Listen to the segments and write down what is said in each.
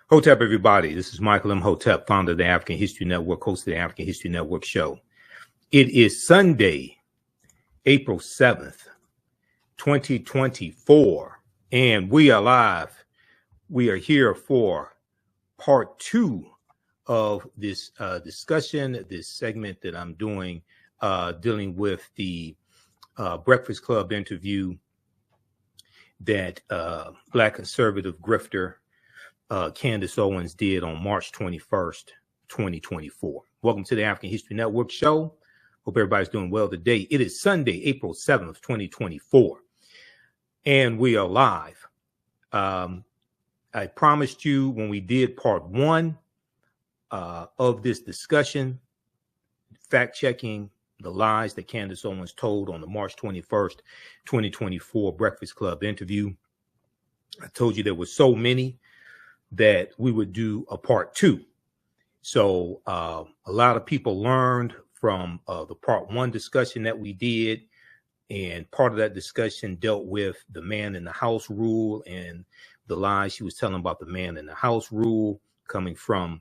Hotep, everybody. This is Michael Imhotep, founder of the African History Network, host of the African History Network show. It is Sunday, April 7th, 2024, and we are live. We are here for part two of this discussion, this segment that I'm doing, dealing with the Breakfast Club interview that Black conservative grifter Candace Owens did on March 21st, 2024. Welcome to the African History Network show. Hope everybody's doing well today. It is Sunday, April 7th, 2024, and we are live. I promised you when we did part one of this discussion, fact-checking the lies that Candace Owens told on the March 21st, 2024 Breakfast Club interview. I told you there were so many that we would do a part two. So a lot of people learned from the part one discussion that we did, and part of that discussion dealt with the man in the house rule and the lies she was telling about the man in the house rule coming from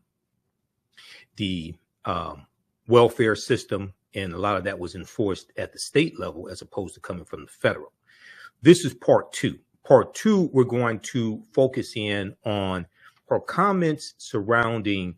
the welfare system, and a lot of that was enforced at the state level as opposed to coming from the federal. This is part two. Part two, we're going to focus in on her comments surrounding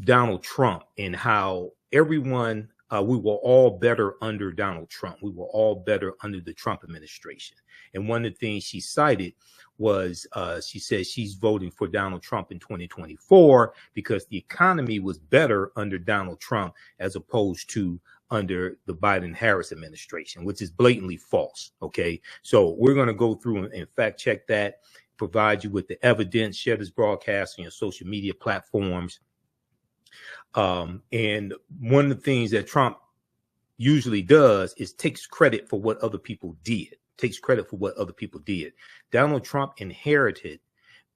Donald Trump and how everyone, we were all better under Donald Trump. We were all better under the Trump administration. And one of the things she cited was she said she's voting for Donald Trump in 2024 because the economy was better under Donald Trump as opposed to under the Biden-Harris administration, which is blatantly false. Okay, so we're going to go through and fact check that, provide you with the evidence, share this broadcast on your social media platforms. And one of the things that Trump usually does is takes credit for what other people did. Donald Trump inherited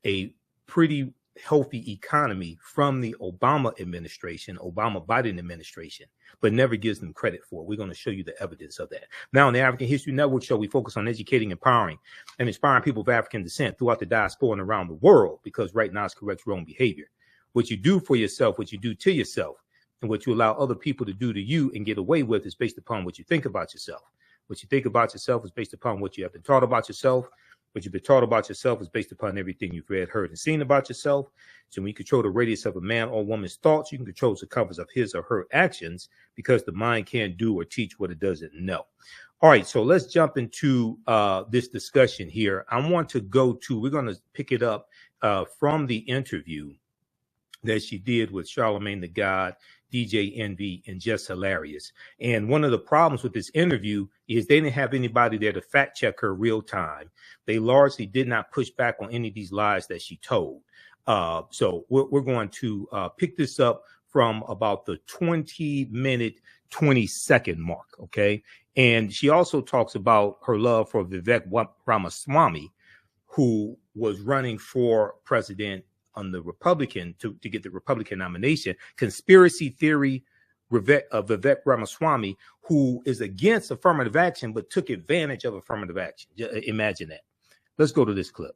a pretty healthy economy from the Obama administration, Obama-Biden administration, but never gives them credit for it. We're going to show you the evidence of that. Now, on the African History Network show, we focus on educating, empowering, and inspiring people of African descent throughout the diaspora and around the world, because right now it's correct wrong behavior. What you do for yourself, what you do to yourself, and what you allow other people to do to you and get away with is based upon what you think about yourself. What you think about yourself is based upon what you have been taught about yourself. What you've been taught about yourself is based upon everything you've read, heard, and seen about yourself. So when you control the radius of a man or woman's thoughts, you can control the covers of his or her actions, because the mind can't do or teach what it doesn't know. All right, so let's jump into this discussion here. I want to we're going to pick it up from the interview that she did with Charlemagne the God, DJ Envy, and Just Hilarious. And one of the problems with this interview is they didn't have anybody there to fact check her real time. They largely did not push back on any of these lies that she told. So we're going to pick this up from about the 20-minute, 20-second mark, okay? And she also talks about her love for Vivek Ramaswamy, who was running for president on the Republican to get the Republican nomination. Conspiracy theory, Vivek Ramaswamy, who is against affirmative action but took advantage of affirmative action. Imagine that. Let's go to this clip.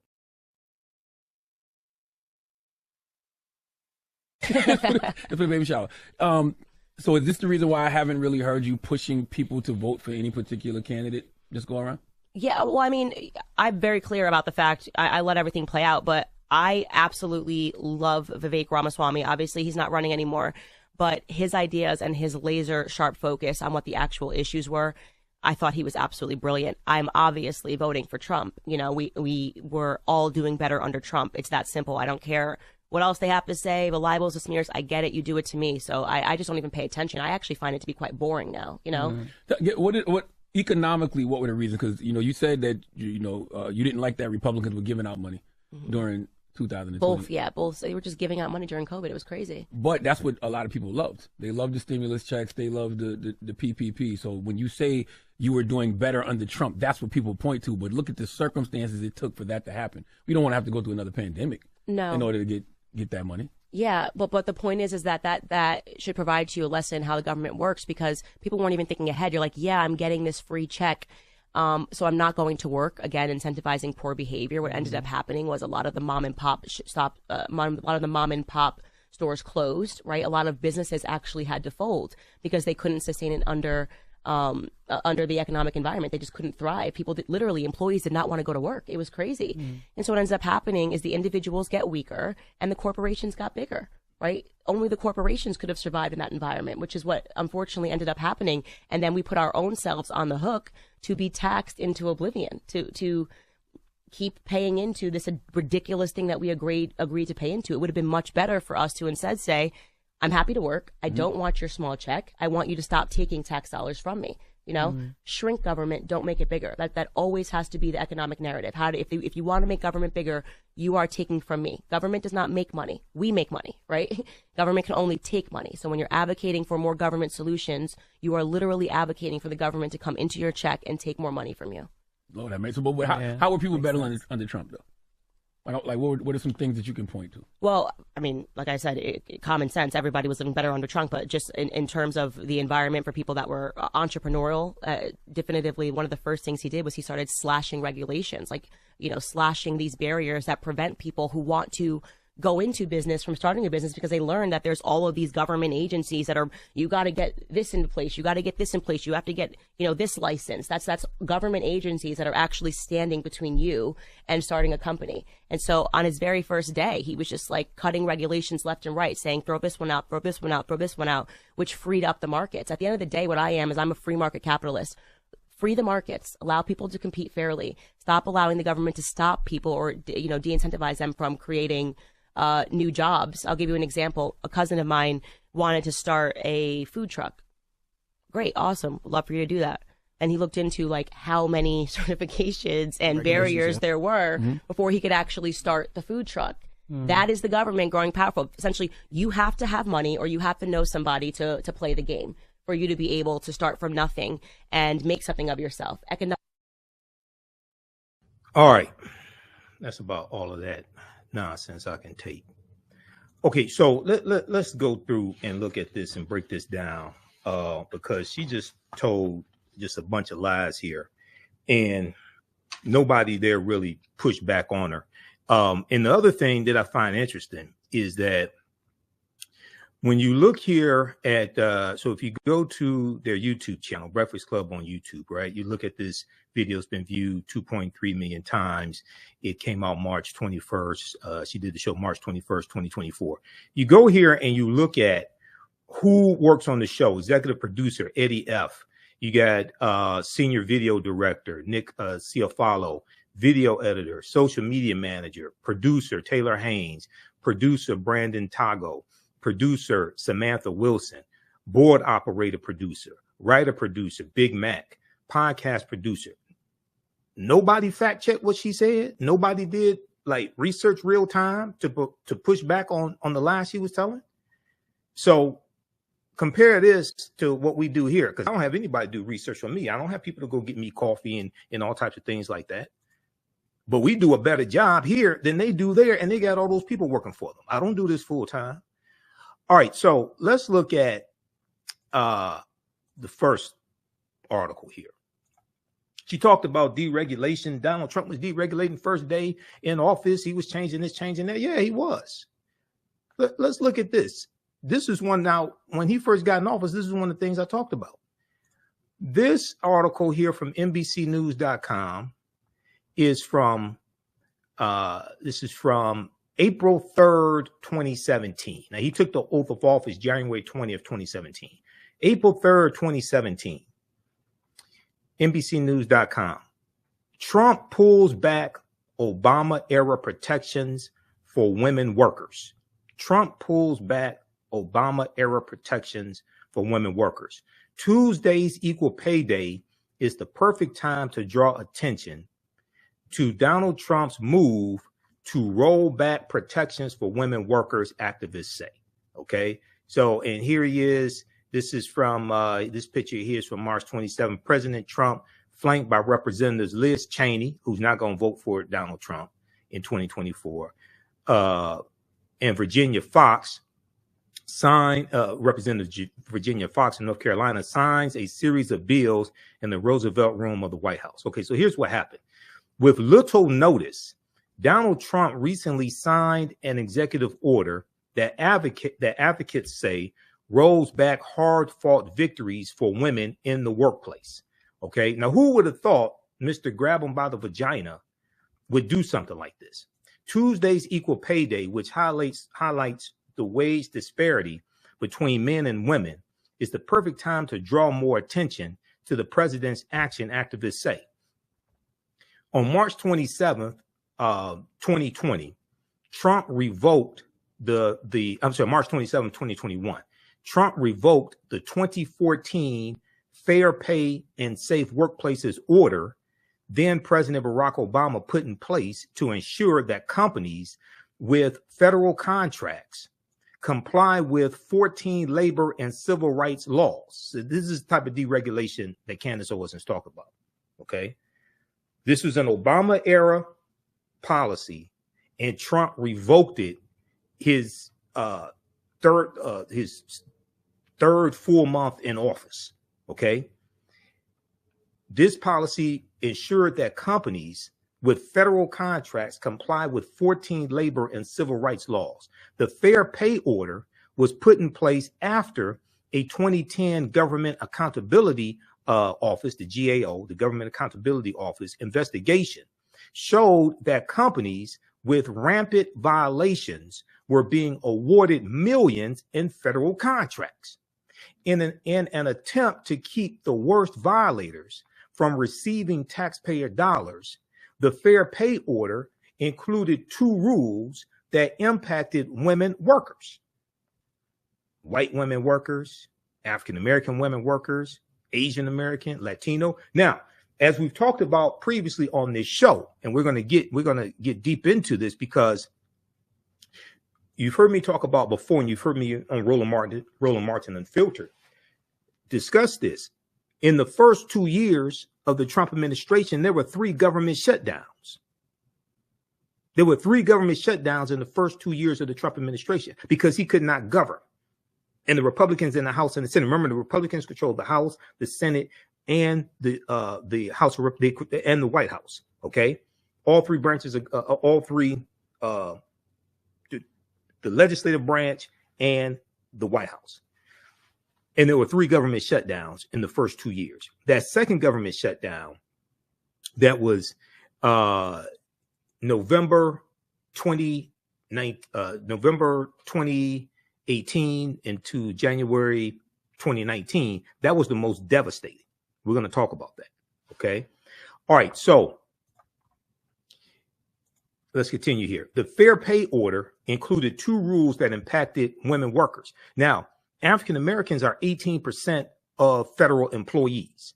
For the baby shower. So is this the reason why I haven't really heard you pushing people to vote for any particular candidate? Just go around? Yeah, well, I mean, I'm very clear about the fact I let everything play out, but I absolutely love Vivek Ramaswamy. Obviously, he's not running anymore, but his ideas and his laser sharp focus on what the actual issues were, I thought he was absolutely brilliant. I'm obviously voting for Trump. You know, we were all doing better under Trump. It's that simple. I don't care what else they have to say, the libels, the smears. I get it. You do it to me. So I just don't even pay attention. I actually find it to be quite boring now, you know? What economically, what were the reasons? Because, you know, you said that, you didn't like that Republicans were giving out money during 2020. Both. They were just giving out money during COVID. It was crazy. But that's what a lot of people loved. They loved the stimulus checks. They loved the PPP. So when you say you were doing better under Trump, that's what people point to. But look at the circumstances it took for that to happen. We don't want to have to go through another pandemic in order to get that money. Yeah, but the point is that should provide you a lesson how the government works, because people weren't even thinking ahead. You're like, yeah, I'm getting this free check. So I'm not going to work. Again, incentivizing poor behavior. What ended up happening was a lot of the mom and pop stores closed, right? A lot of businesses actually had to fold because they couldn't sustain it under the economic environment. They just couldn't thrive. Literally, employees did not want to go to work. It was crazy. And so what ends up happening is the individuals get weaker and the corporations got bigger, right? Only the corporations could have survived in that environment, which is what unfortunately ended up happening. And then we put our own selves on the hook to be taxed into oblivion, to keep paying into this ridiculous thing that we agreed to pay into. It would have been much better for us to instead say, I'm happy to work. I don't want your small check. I want you to stop taking tax dollars from me. You know, shrink government, don't make it bigger. That always has to be the economic narrative. If you want to make government bigger, you are taking from me. Government does not make money. We make money, right? Government can only take money. So when you're advocating for more government solutions, you are literally advocating for the government to come into your check and take more money from you. Lord, that makes sense. But how were people better under Trump, though? Like what are some things that you can point to? Well, I mean, like I said, common sense, everybody was living better under Trump, but just in terms of the environment for people that were entrepreneurial, definitively one of the first things he did was he started slashing regulations, like, you know, slashing these barriers that prevent people who want to go into business from starting a business because they learn that there's all of these government agencies that are, you got to get this into place, you got to get this in place, you have to get, you know, this license. That's government agencies that are actually standing between you and starting a company. And so on his very first day, he was just like cutting regulations left and right, saying throw this one out, throw this one out, throw this one out, which freed up the markets. At the end of the day, what I am is I'm a free market capitalist. Free the markets, allow people to compete fairly, stop allowing the government to stop people or, you know, de-incentivize them from creating new jobs. I'll give you an example. A cousin of mine wanted to start a food truck. Great, awesome. Would love for you to do that. And he looked into like how many certifications and barriers there were before he could actually start the food truck. That is the government growing powerful. Essentially, you have to have money or you have to know somebody to play the game for you to be able to start from nothing and make something of yourself. All right. That's about all of that nonsense I can take. Okay, so let's go through and look at this and break this down because she just told just a bunch of lies here and nobody there really pushed back on her. And the other thing that I find interesting is that when you look here at, so if you go to their YouTube channel, Breakfast Club on YouTube, right? You look at this video, it's been viewed 2.3 million times. It came out March 21st. She did the show March 21st, 2024. You go here and you look at who works on the show. Executive producer, Eddie F. You got senior video director, Nick Ciafalo, video editor, social media manager, producer, Taylor Haynes, producer, Brandon Tago, producer, Samantha Wilson, board operator producer, writer producer, Big Mac, podcast producer. Nobody fact checked what she said. Nobody did like research real time to push back on the lies she was telling. So compare this to what we do here, because I don't have anybody do research for me. I don't have people to go get me coffee and all types of things like that. But we do a better job here than they do there, and they got all those people working for them. I don't do this full time. All right, so let's look at the first article here. She talked about deregulation. Donald Trump was deregulating first day in office. He was changing this, changing that. Yeah, he was. Let's look at this. This is one now, when he first got in office, this is one of the things I talked about. This article here from NBCnews.com is from, this is from April 3rd, 2017. Now, he took the oath of office January 20th, 2017. April 3rd, 2017. NBCnews.com. Trump pulls back Obama-era protections for women workers. Trump pulls back Obama-era protections for women workers. Tuesday's Equal Pay Day is the perfect time to draw attention to Donald Trump's move to roll back protections for women workers, activists say. Okay, so, and here he is. This is from, this picture here is from March 27. President Trump, flanked by Representatives Liz Cheney, who's not going to vote for Donald Trump in 2024, and Virginia Fox, Representative Virginia Foxx in North Carolina signs a series of bills in the Roosevelt Room of the White House. Okay, so here's what happened. With little notice, Donald Trump recently signed an executive order that advocates say rolls back hard-fought victories for women in the workplace. Okay, now who would have thought Mr. Grab 'em by the vagina would do something like this? Tuesday's Equal Pay Day, which highlights the wage disparity between men and women, is the perfect time to draw more attention to the president's action, activists say. On March 27th, 2020, Trump revoked March 27th, 2021, Trump revoked the 2014 Fair Pay and Safe Workplaces order then President Barack Obama put in place to ensure that companies with federal contracts comply with 14 labor and civil rights laws. So this is the type of deregulation that Candace Owens is talking about. Okay. This was an Obama era policy, and Trump revoked it his third full month in office. Okay. This policy ensured that companies with federal contracts comply with 14 labor and civil rights laws. The Fair Pay Order was put in place after a 2010 Government Accountability Office, the GAO, the Government Accountability Office investigation showed that companies with rampant violations were being awarded millions in federal contracts. In an attempt to keep the worst violators from receiving taxpayer dollars, the Fair Pay Order included two rules that impacted women workers: white women workers, African-American women workers, Asian American, Latino. Now, as we've talked about previously on this show, and we're going to get deep into this because you've heard me talk about before, and you've heard me on Roland Martin Unfiltered discuss this. In the first 2 years of the Trump administration, there were 3 government shutdowns. There were 3 government shutdowns in the first 2 years of the Trump administration because he could not govern. And the Republicans in the House and the Senate. Remember, the Republicans controlled the House, the Senate, and the House and the White House. Okay, all 3 branches, the legislative branch and the White House. And there were 3 government shutdowns in the first 2 years. That second government shutdown, that was November 2018 into January 2019. That was the most devastating. We're going to talk about that. Okay. All right. So let's continue here. The Fair Pay Order included 2 rules that impacted women workers. Now, African Americans are 18% of federal employees.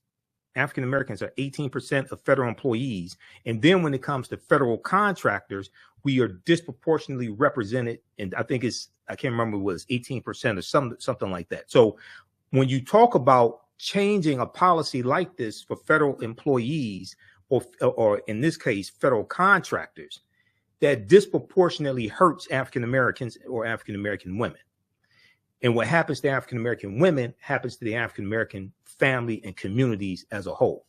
African Americans are 18% of federal employees. And then when it comes to federal contractors, we are disproportionately represented. And I think I can't remember, it was 18% or something like that. So when you talk about changing a policy like this for federal employees, or in this case, federal contractors, that disproportionately hurts African Americans or African American women. And what happens to African American women happens to the African American family and communities as a whole.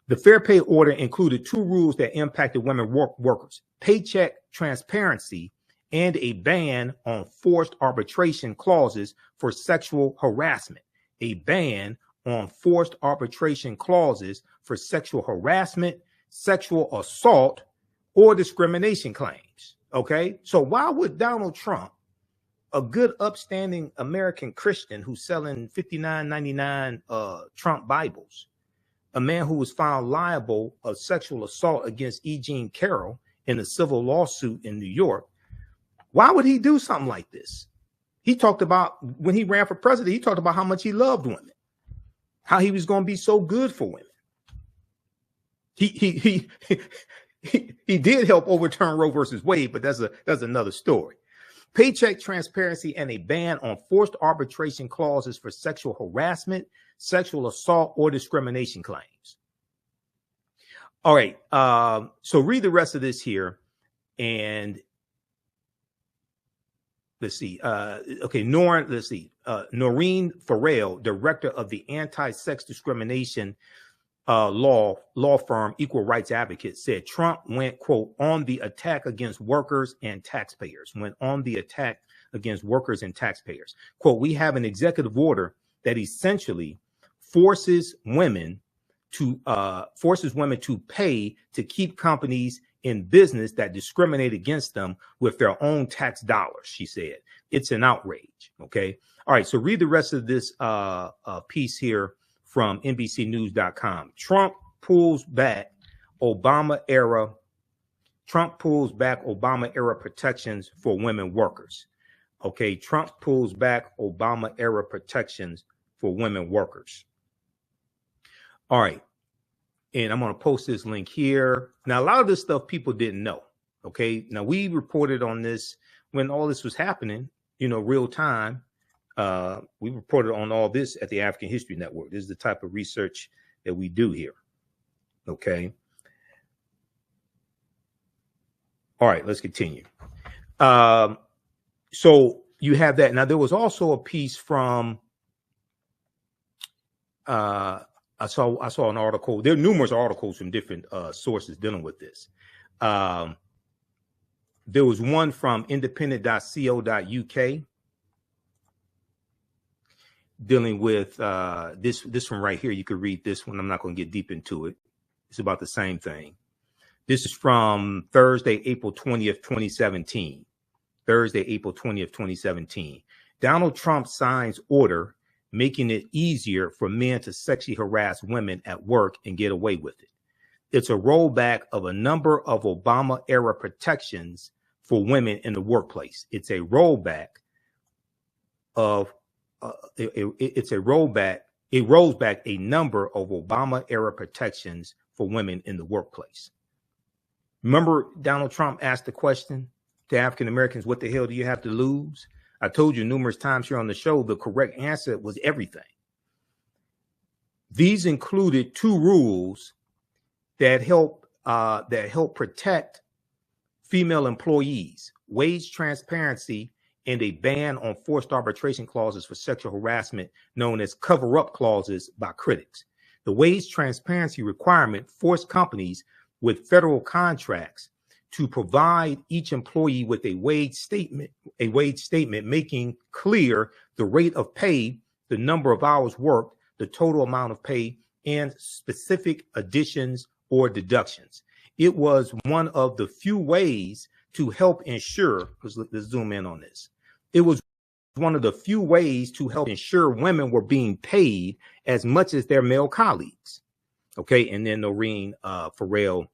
The Fair Pay Order included 2 rules that impacted women workers: paycheck transparency and a ban on forced arbitration clauses for sexual harassment. A ban on forced arbitration clauses for sexual harassment, sexual assault, or discrimination claims. Okay, so why would Donald Trump, a good upstanding American Christian who's selling $59.99 Trump Bibles, a man who was found liable of sexual assault against E. Jean Carroll in a civil lawsuit in New York, why would he do something like this? He talked about, when he ran for president, he talked about how much he loved women, how he was going to be so good for women. He did help overturn Roe versus Wade, but that's another story. Paycheck transparency and a ban on forced arbitration clauses for sexual harassment, sexual assault, or discrimination claims. All right. So read the rest of this here. And let's see. Okay, Noreen Farrell, director of the anti-sex discrimination law firm Equal Rights Advocate, said Trump went, quote, on the attack against workers and taxpayers. Went on the attack against workers and taxpayers. Quote, we have an executive order that essentially forces women to pay to keep companies in business that discriminate against them with their own tax dollars, she said. It's an outrage. Okay. All right. So read the rest of this piece here from NBCnews.com. Trump pulls back Obama era protections for women workers. Okay. Trump pulls back Obama era protections for women workers. All right. And I'm going to post this link here. Now, a lot of this stuff people didn't know. Okay. Now, we reported on this when all this was happening, real time. We reported on all this at the African History Network. This is the type of research that we do here. Okay. All right. Let's continue. So you have that. Now, there was also a piece from I saw an article. There are numerous articles from different sources dealing with this. There was one from independent.co.uk dealing with this one right here. You could read this one. I'm not going to get deep into it. It's about the same thing. This is from Thursday, April 20th, 2017. Thursday, April 20th, 2017. Donald Trump signs order making it easier for men to sexually harass women at work and get away with it. It's a rollback of a number of Obama-era protections for women in the workplace. It's a rollback of it rolls back a number of Obama-era protections for women in the workplace. Remember, Donald Trump asked the question to African Americans, what the hell do you have to lose? I told you numerous times here on the show, the correct answer was everything. These included two rules that help protect female employees: wage transparency and a ban on forced arbitration clauses for sexual harassment, known as cover-up clauses by critics. The wage transparency requirement forced companies with federal contracts to provide each employee with a wage statement making clear the rate of pay, the number of hours worked, the total amount of pay, and specific additions or deductions. It was one of the few ways to help ensure, let's zoom in on this. It was one of the few ways to help ensure women were being paid as much as their male colleagues. Okay, and then Noreen Farrell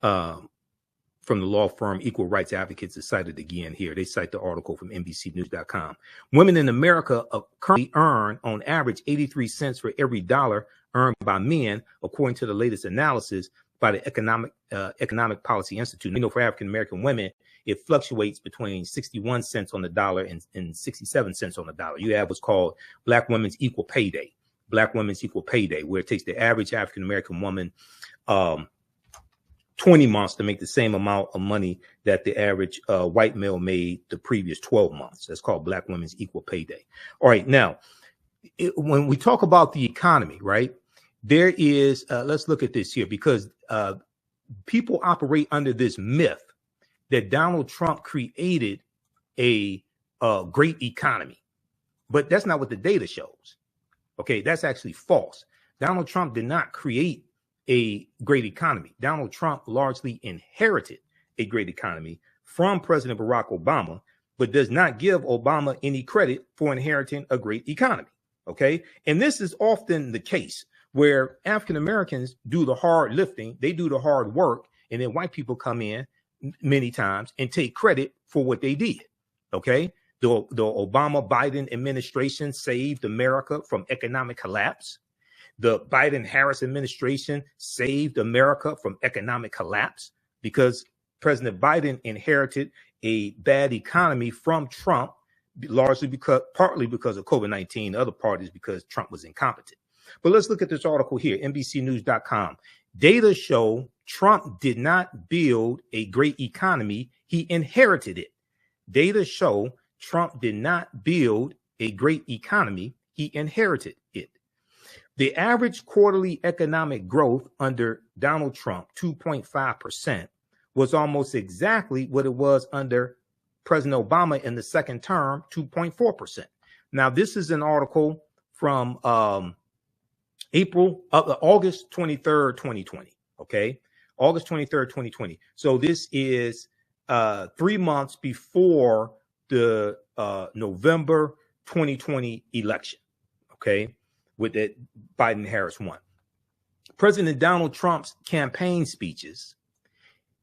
from the law firm Equal Rights Advocates is cited again here. They cite the article from NBCnews.com. Women in America currently earn on average 83 cents for every dollar earned by men, according to the latest analysis by the Economic Policy Institute. You know, for African American women, it fluctuates between 61 cents on the dollar and 67 cents on the dollar. You have what's called Black Women's Equal Pay Day. Black Women's Equal Pay Day, where it takes the average African American woman 20 months to make the same amount of money that the average white male made the previous 12 months. That's called Black Women's Equal Pay Day. All right. Now, when we talk about the economy, right, there is, let's look at this here, because people operate under this myth that Donald Trump created a great economy. But that's not what the data shows. Okay, that's actually false. Donald Trump did not create a great economy. Donald Trump largely inherited a great economy from President Barack Obama, but does not give Obama any credit for inheriting a great economy. Okay. And this is often the case where African Americans do the hard lifting, they do the hard work, and then white people come in many times and take credit for what they did. Okay. The Obama-Biden administration saved America from economic collapse. The Biden-Harris administration saved America from economic collapse because President Biden inherited a bad economy from Trump, partly because of COVID-19, other part is because Trump was incompetent. But let's look at this article here, NBCnews.com. Data show Trump did not build a great economy. He inherited it. Data show Trump did not build a great economy. He inherited it. The average quarterly economic growth under Donald Trump, 2.5%, was almost exactly what it was under President Obama in the second term, 2.4%. Now, this is an article from August 23rd, 2020. Okay, August 23rd, 2020. So this is 3 months before the November 2020 election. Okay, with that Biden-Harris won. President Donald Trump's campaign speeches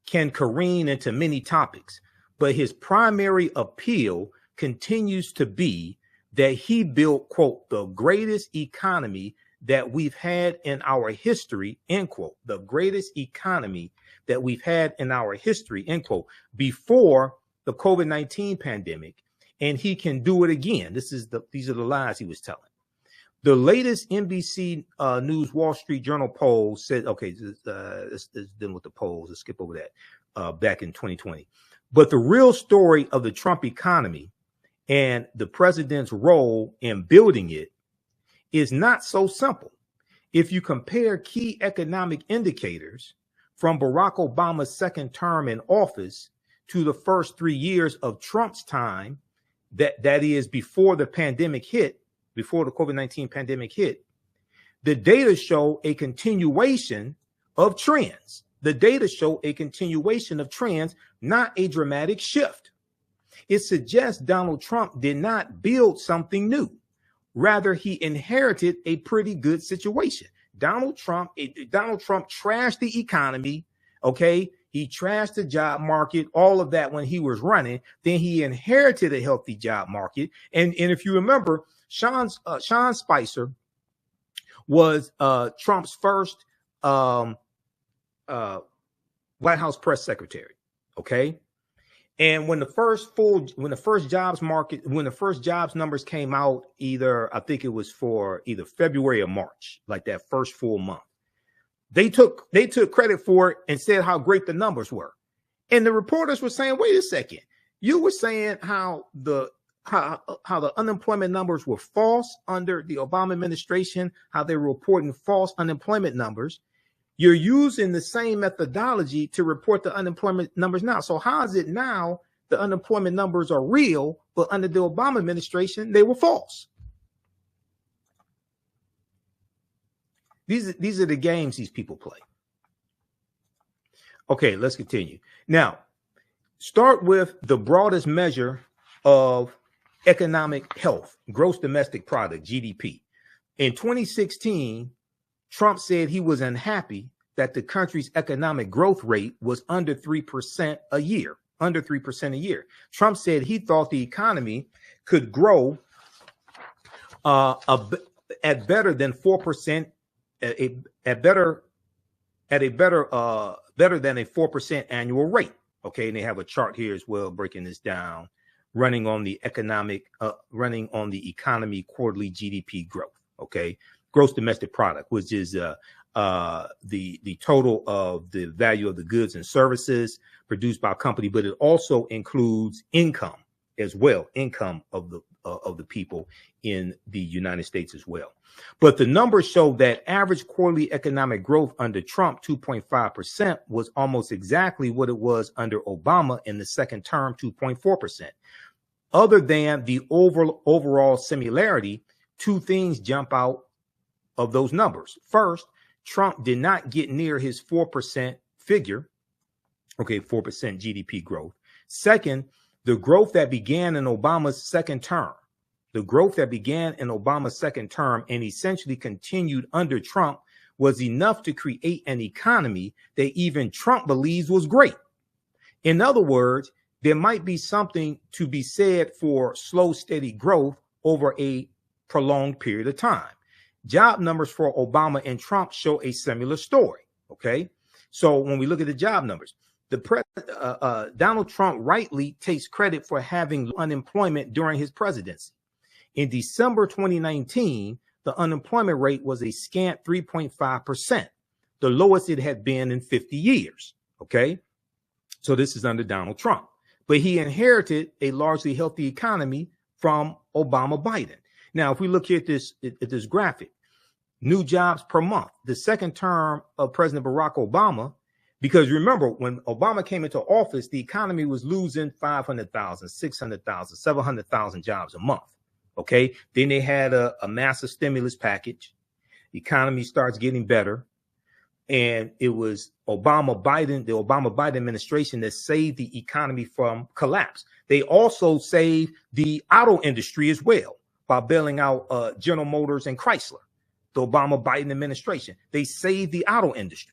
can careen into many topics, but his primary appeal continues to be that he built, quote, the greatest economy that we've had in our history, end quote, the greatest economy that we've had in our history, end quote, before the COVID-19 pandemic, and he can do it again. These are the lies he was telling. The latest NBC News Wall Street Journal poll said, okay, let's deal with the polls. Let's skip over that back in 2020. But the real story of the Trump economy and the president's role in building it is not so simple. If you compare key economic indicators from Barack Obama's second term in office to the first 3 years of Trump's time, that is before the pandemic hit, before the COVID-19 pandemic hit, the data show a continuation of trends. The data show a continuation of trends, not a dramatic shift. It suggests Donald Trump did not build something new. Rather, he inherited a pretty good situation. Donald Trump trashed the economy. Okay. He trashed the job market, all of that when he was running. Then he inherited a healthy job market. And if you remember, Sean Spicer was Trump's first White House press secretary. Okay. And when the first jobs numbers came out, I think it was for either February or March, like that first full month, they took credit for it and said how great the numbers were. And the reporters were saying, wait a second, you were saying how the unemployment numbers were false under the Obama administration, how they were reporting false unemployment numbers. You're using the same methodology to report the unemployment numbers now. So how is it now the unemployment numbers are real, but under the Obama administration, they were false? These are the games these people play. Okay, let's continue. Now, start with the broadest measure of economic health, gross domestic product, GDP. In 2016, Trump said he was unhappy that the country's economic growth rate was under 3% a year, under 3% a year. Trump said he thought the economy could grow at better than 4%, better than a 4% annual rate. Okay, and they have a chart here as well breaking this down, running on the economy quarterly GDP growth. Okay, gross domestic product, which is the total of the value of the goods and services produced by a company, but it also includes income as well, income of the people in the United States as well. But the numbers show that average quarterly economic growth under Trump, 2.5%, was almost exactly what it was under Obama in the second term, 2.4%. Other than the overall similarity, two things jump out of those numbers. First, Trump did not get near his 4% figure. Okay, 4% GDP growth. Second, the growth that began in Obama's second term, and essentially continued under Trump was enough to create an economy that even Trump believes was great. In other words, there might be something to be said for slow, steady growth over a prolonged period of time. Job numbers for Obama and Trump show a similar story. Okay, so when we look at the job numbers, Donald Trump rightly takes credit for having unemployment during his presidency. In December 2019, the unemployment rate was a scant 3.5%, the lowest it had been in 50 years. Okay, so this is under Donald Trump. but he inherited a largely healthy economy from Obama Biden. Now, if we look here at this graphic, new jobs per month, the second term of President Barack Obama, because remember, when Obama came into office, the economy was losing 500,000, 600,000, 700,000 jobs a month. Okay. Then they had a massive stimulus package. The economy starts getting better. And it was the Obama Biden administration that saved the economy from collapse. They also saved the auto industry as well by bailing out General Motors and Chrysler. The Obama Biden administration, they saved the auto industry.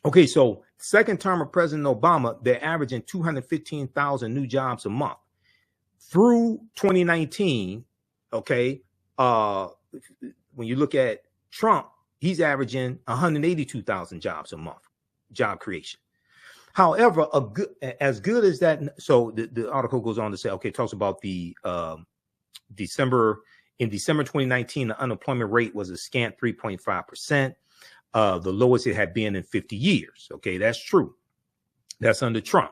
Okay, so second term of President Obama, they're averaging 215,000 new jobs a month. Through 2019, okay, when you look at Trump, he's averaging 182,000 jobs a month, job creation. However, as good as that, so the article goes on to say, okay, it talks about the December 2019, the unemployment rate was a scant 3.5%, the lowest it had been in 50 years. Okay, that's true. That's under Trump.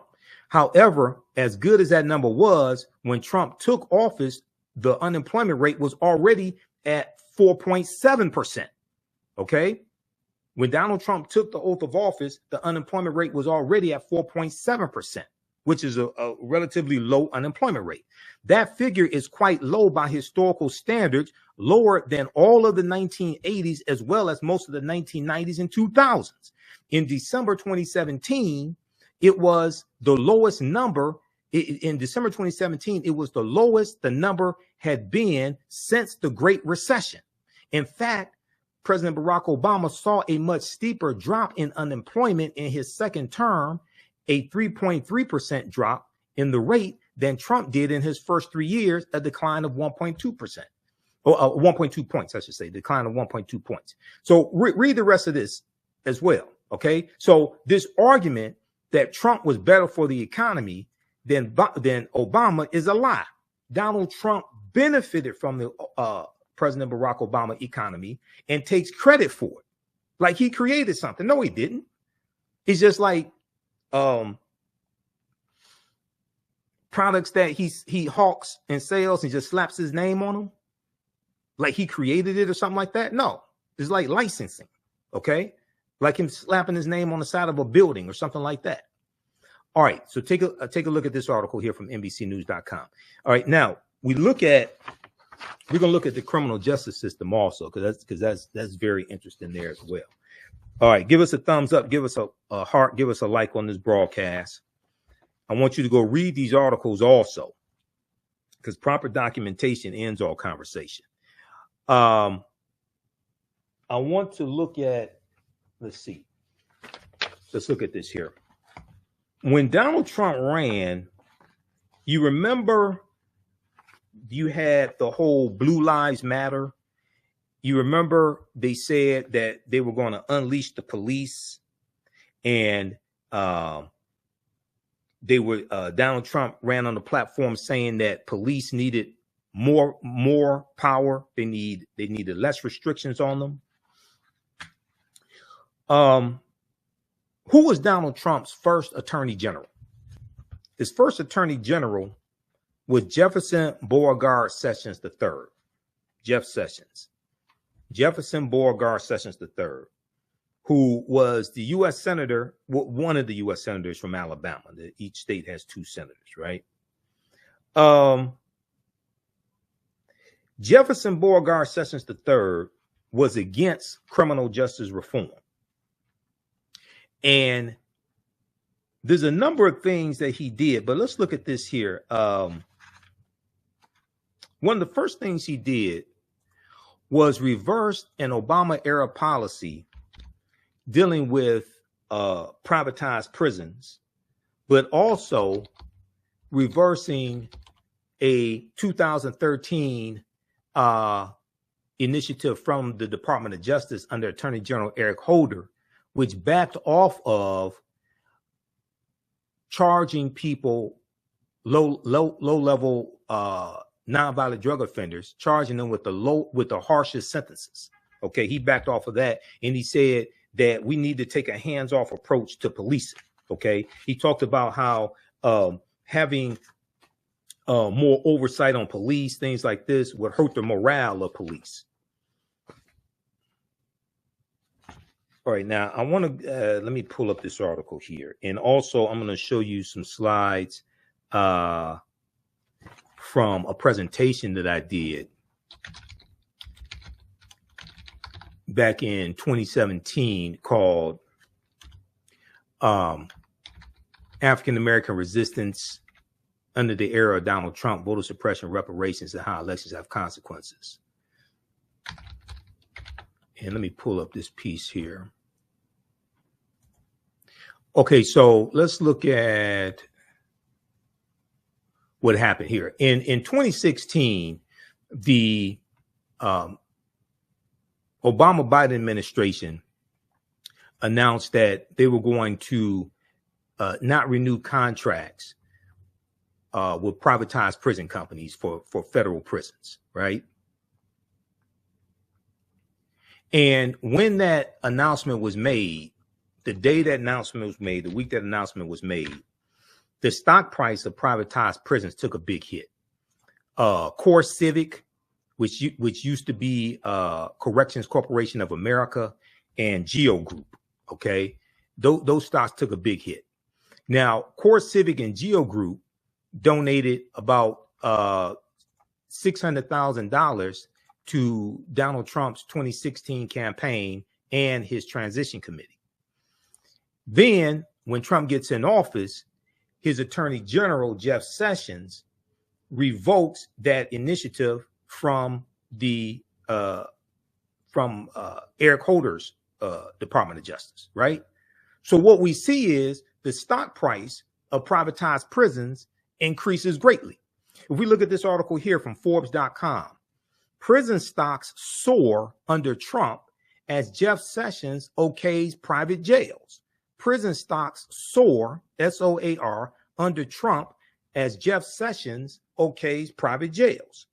However, as good as that number was, when Trump took office, the unemployment rate was already at 4.7%. Okay. When Donald Trump took the oath of office, the unemployment rate was already at 4.7%, which is a relatively low unemployment rate. That figure is quite low by historical standards, lower than all of the 1980s, as well as most of the 1990s and 2000s. In December 2017, it was the lowest number. In December 2017, it was the lowest the number had been since the Great Recession. In fact, President Barack Obama saw a much steeper drop in unemployment in his second term, a 3.3% drop in the rate than Trump did in his first 3 years, a decline of 1.2%, or 1.2 points, I should say, decline of 1.2 points. So read the rest of this as well. Okay. So this argument that Trump was better for the economy than Obama is a lie. Donald Trump benefited from the President Barack Obama economy and takes credit for it. Like he created something. No, he didn't. It's just like products that he hawks and sells and just slaps his name on them. Like he created it or something like that. No, it's like licensing. Okay. Like him slapping his name on the side of a building or something like that. All right. So take a look at this article here from NBCnews.com. All right. Now we're going to look at the criminal justice system also, because that's very interesting there as well. All right, give us a thumbs up, give us a heart, give us a like on this broadcast. I want you to go read these articles also, because proper documentation ends all conversation. I want to look at, let's look at this here. When Donald Trump ran, you remember you had the whole Blue Lives Matter. You remember they said that they were going to unleash the police, and Donald Trump ran on the platform saying that police needed more power. They needed less restrictions on them. Who was Donald Trump's first attorney general? His first attorney general was Jefferson Beauregard Sessions III. Jeff Sessions. Jefferson Beauregard Sessions III, who was the U.S. senator, one of the U.S. senators from Alabama. Each state has 2 senators, right? Jefferson Beauregard Sessions III was against criminal justice reform. And there's a number of things that he did, but let's look at this here. One of the first things he did was reverse an Obama era policy dealing with privatized prisons, but also reversing a 2013 initiative from the Department of Justice under Attorney General Eric Holder, which backed off of charging people, low level nonviolent drug offenders, charging them with the harshest sentences. Okay, he backed off of that, and he said that we need to take a hands-off approach to policing. Okay, he talked about how having more oversight on police, things like this would hurt the morale of police. All right, now I want to let me pull up this article here, and also I'm going to show you some slides from a presentation that I did back in 2017 called African American Resistance under the Era of Donald Trump, Voter Suppression, Reparations, and How Elections Have Consequences. And let me pull up this piece here. Okay, so let's look at what happened here. In 2016, the Obama-Biden administration announced that they were going to not renew contracts with privatized prison companies for federal prisons, right? And when that announcement was made, the day that announcement was made, the week that announcement was made, the stock price of privatized prisons took a big hit. Core Civic, which used to be Corrections Corporation of America, and Geo Group, okay, those stocks took a big hit. Now, Core Civic and Geo Group donated about $600,000 to Donald Trump's 2016 campaign and his transition committee. Then, when Trump gets in office, his Attorney General, Jeff Sessions, revokes that initiative from the Eric Holder's Department of Justice, right? So what we see is the stock price of privatized prisons increases greatly. If we look at this article here from Forbes.com, prison stocks soar under Trump as Jeff Sessions okays private jails. Prison stocks soar, S-O-A-R, under Trump as Jeff Sessions okays private jails.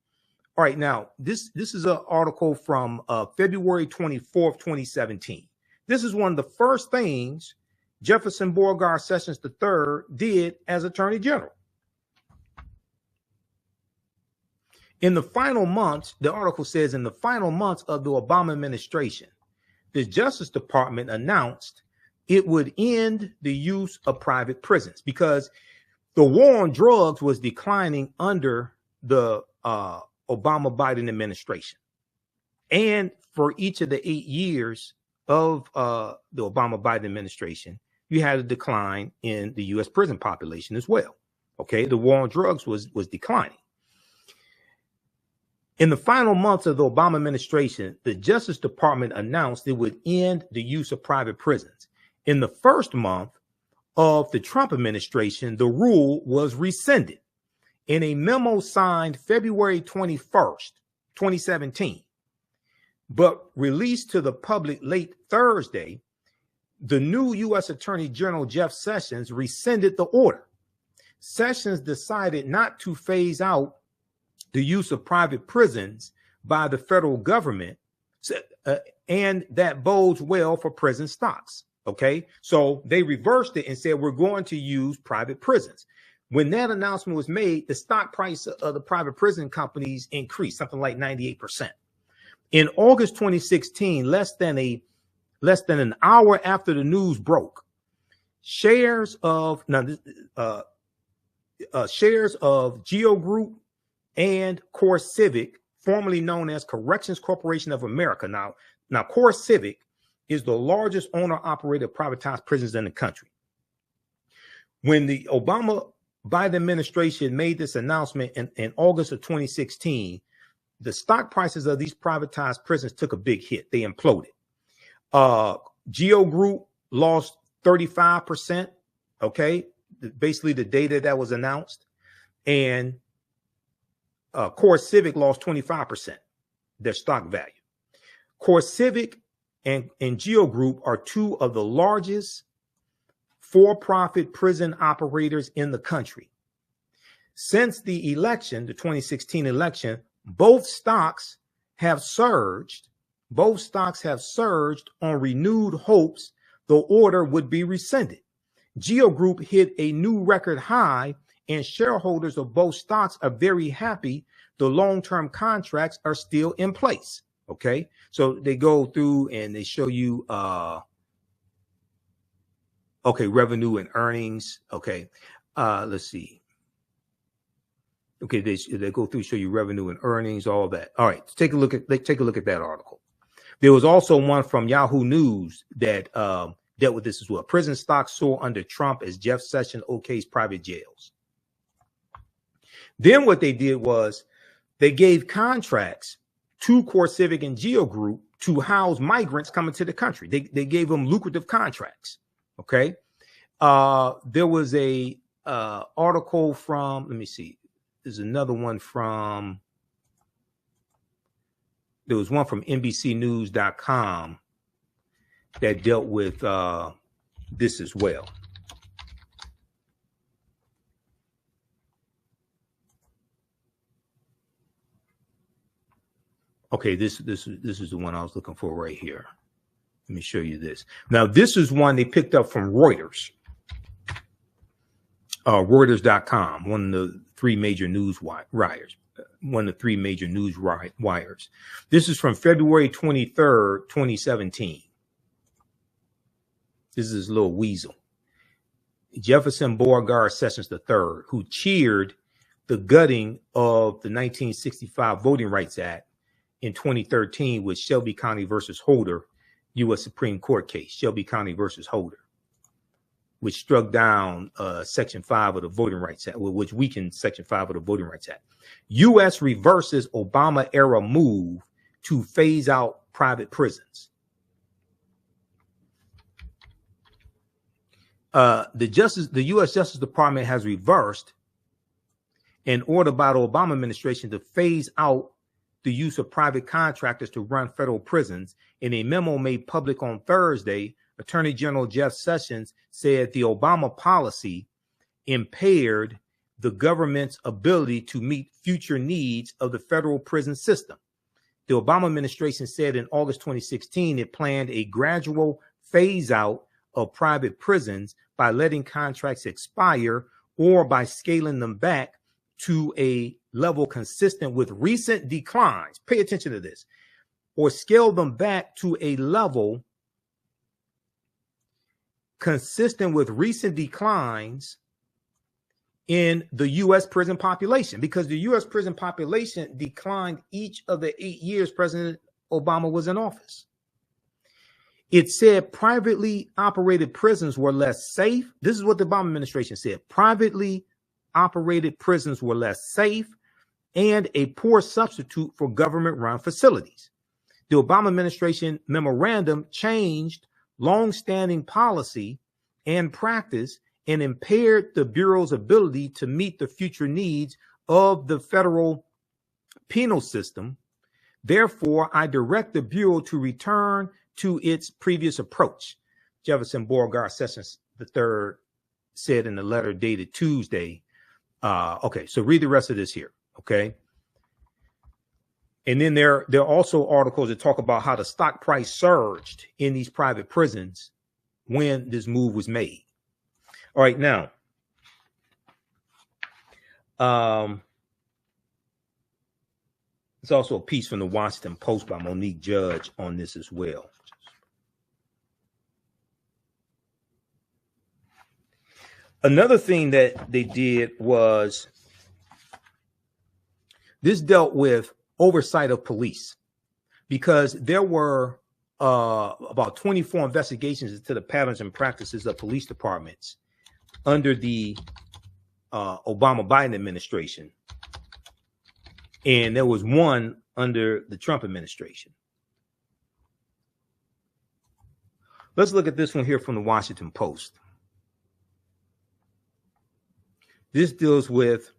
All right, now, this is an article from February 24th, 2017. This is one of the first things Jefferson Beauregard Sessions III did as Attorney General. In the final months, the article says, in the final months of the Obama administration, the Justice Department announced it would end the use of private prisons because the war on drugs was declining under the Obama-Biden administration. And for each of the 8 years of the Obama-Biden administration, you had a decline in the U.S. prison population as well. Okay, the war on drugs was declining. In the final months of the Obama administration, the Justice Department announced it would end the use of private prisons. In the first month of the Trump administration, the rule was rescinded. In a memo signed February 21st, 2017, but released to the public late Thursday, the new U.S. Attorney General Jeff Sessions rescinded the order. Sessions decided not to phase out the use of private prisons by the federal government, and that bodes well for prison stocks. Okay, so they reversed it and said, we're going to use private prisons. When that announcement was made, the stock price of the private prison companies increased something like 98%. In August 2016, less than an hour after the news broke, shares of Geo Group and Core Civic, formerly known as Corrections Corporation of America. Now Core Civic is the largest owner-operator of privatized prisons in the country. When the Obama-Biden administration made this announcement in August of 2016, the stock prices of these privatized prisons took a big hit. They imploded. Geo Group lost 35%, okay, basically the data that was announced. And Core Civic lost 25%, their stock value. Core Civic and Geo Group are two of the largest for-profit prison operators in the country. Since the election, the 2016 election, both stocks have surged. Both stocks have surged on renewed hopes the order would be rescinded. Geo Group hit a new record high, and shareholders of both stocks are very happy. The long-term contracts are still in place. Okay, so they go through and they show you okay, revenue and earnings. Okay, let's see. Okay, they go through, show you revenue and earnings, all that. All right, take a look at that article. There was also one from Yahoo News that dealt with this as well. Prison stocks soar under Trump as Jeff Sessions okays private jails. Then what they did was they gave contracts to CoreCivic and Geo Group to house migrants coming to the country. They gave them lucrative contracts. Okay, there was a article from, let me see. There's another one from, there was one from NBCnews.com that dealt with this as well. Okay, this is the one I was looking for right here. Let me show you this. Now, this is one they picked up from Reuters. Reuters.com, one of the three major news wires. This is from February 23rd, 2017. This is his little weasel. Jefferson Beauregard Sessions III, who cheered the gutting of the 1965 Voting Rights Act in 2013 with Shelby County versus Holder, U.S. Supreme Court case, Shelby County versus Holder, which struck down Section 5 of the Voting Rights Act, which weakened Section 5 of the Voting Rights Act. U.S. reverses Obama-era move to phase out private prisons. The U.S. Justice Department has reversed an order by the Obama administration to phase out the use of private contractors to run federal prisons. In a memo made public on Thursday, Attorney General Jeff Sessions said the Obama policy impaired the government's ability to meet future needs of the federal prison system. The Obama administration said in August 2016 it planned a gradual phase out of private prisons by letting contracts expire or by scaling them back to a level consistent with recent declines. Pay attention to this. Or scale them back to a level consistent with recent declines in the U.S. prison population, because the U.S. prison population declined each of the 8 years President Obama was in office. It said privately operated prisons were less safe. This is what the Obama administration said. Privately operated prisons were less safe and a poor substitute for government-run facilities. The Obama administration memorandum changed long-standing policy and practice and impaired the Bureau's ability to meet the future needs of the federal penal system. Therefore, I direct the Bureau to return to its previous approach. Jefferson Beauregard Sessions III said in a letter dated Tuesday. Okay, so read the rest of this here, okay? And then there are also articles that talk about how the stock price surged in these private prisons when this move was made. All right, now, there's also a piece from the Washington Post by Monique Judge on this as well. Another thing that they did was this dealt with oversight of police, because there were about 24 investigations into the patterns and practices of police departments under the Obama-Biden administration. And there was one under the Trump administration. Let's look at this one here from the Washington Post. This deals with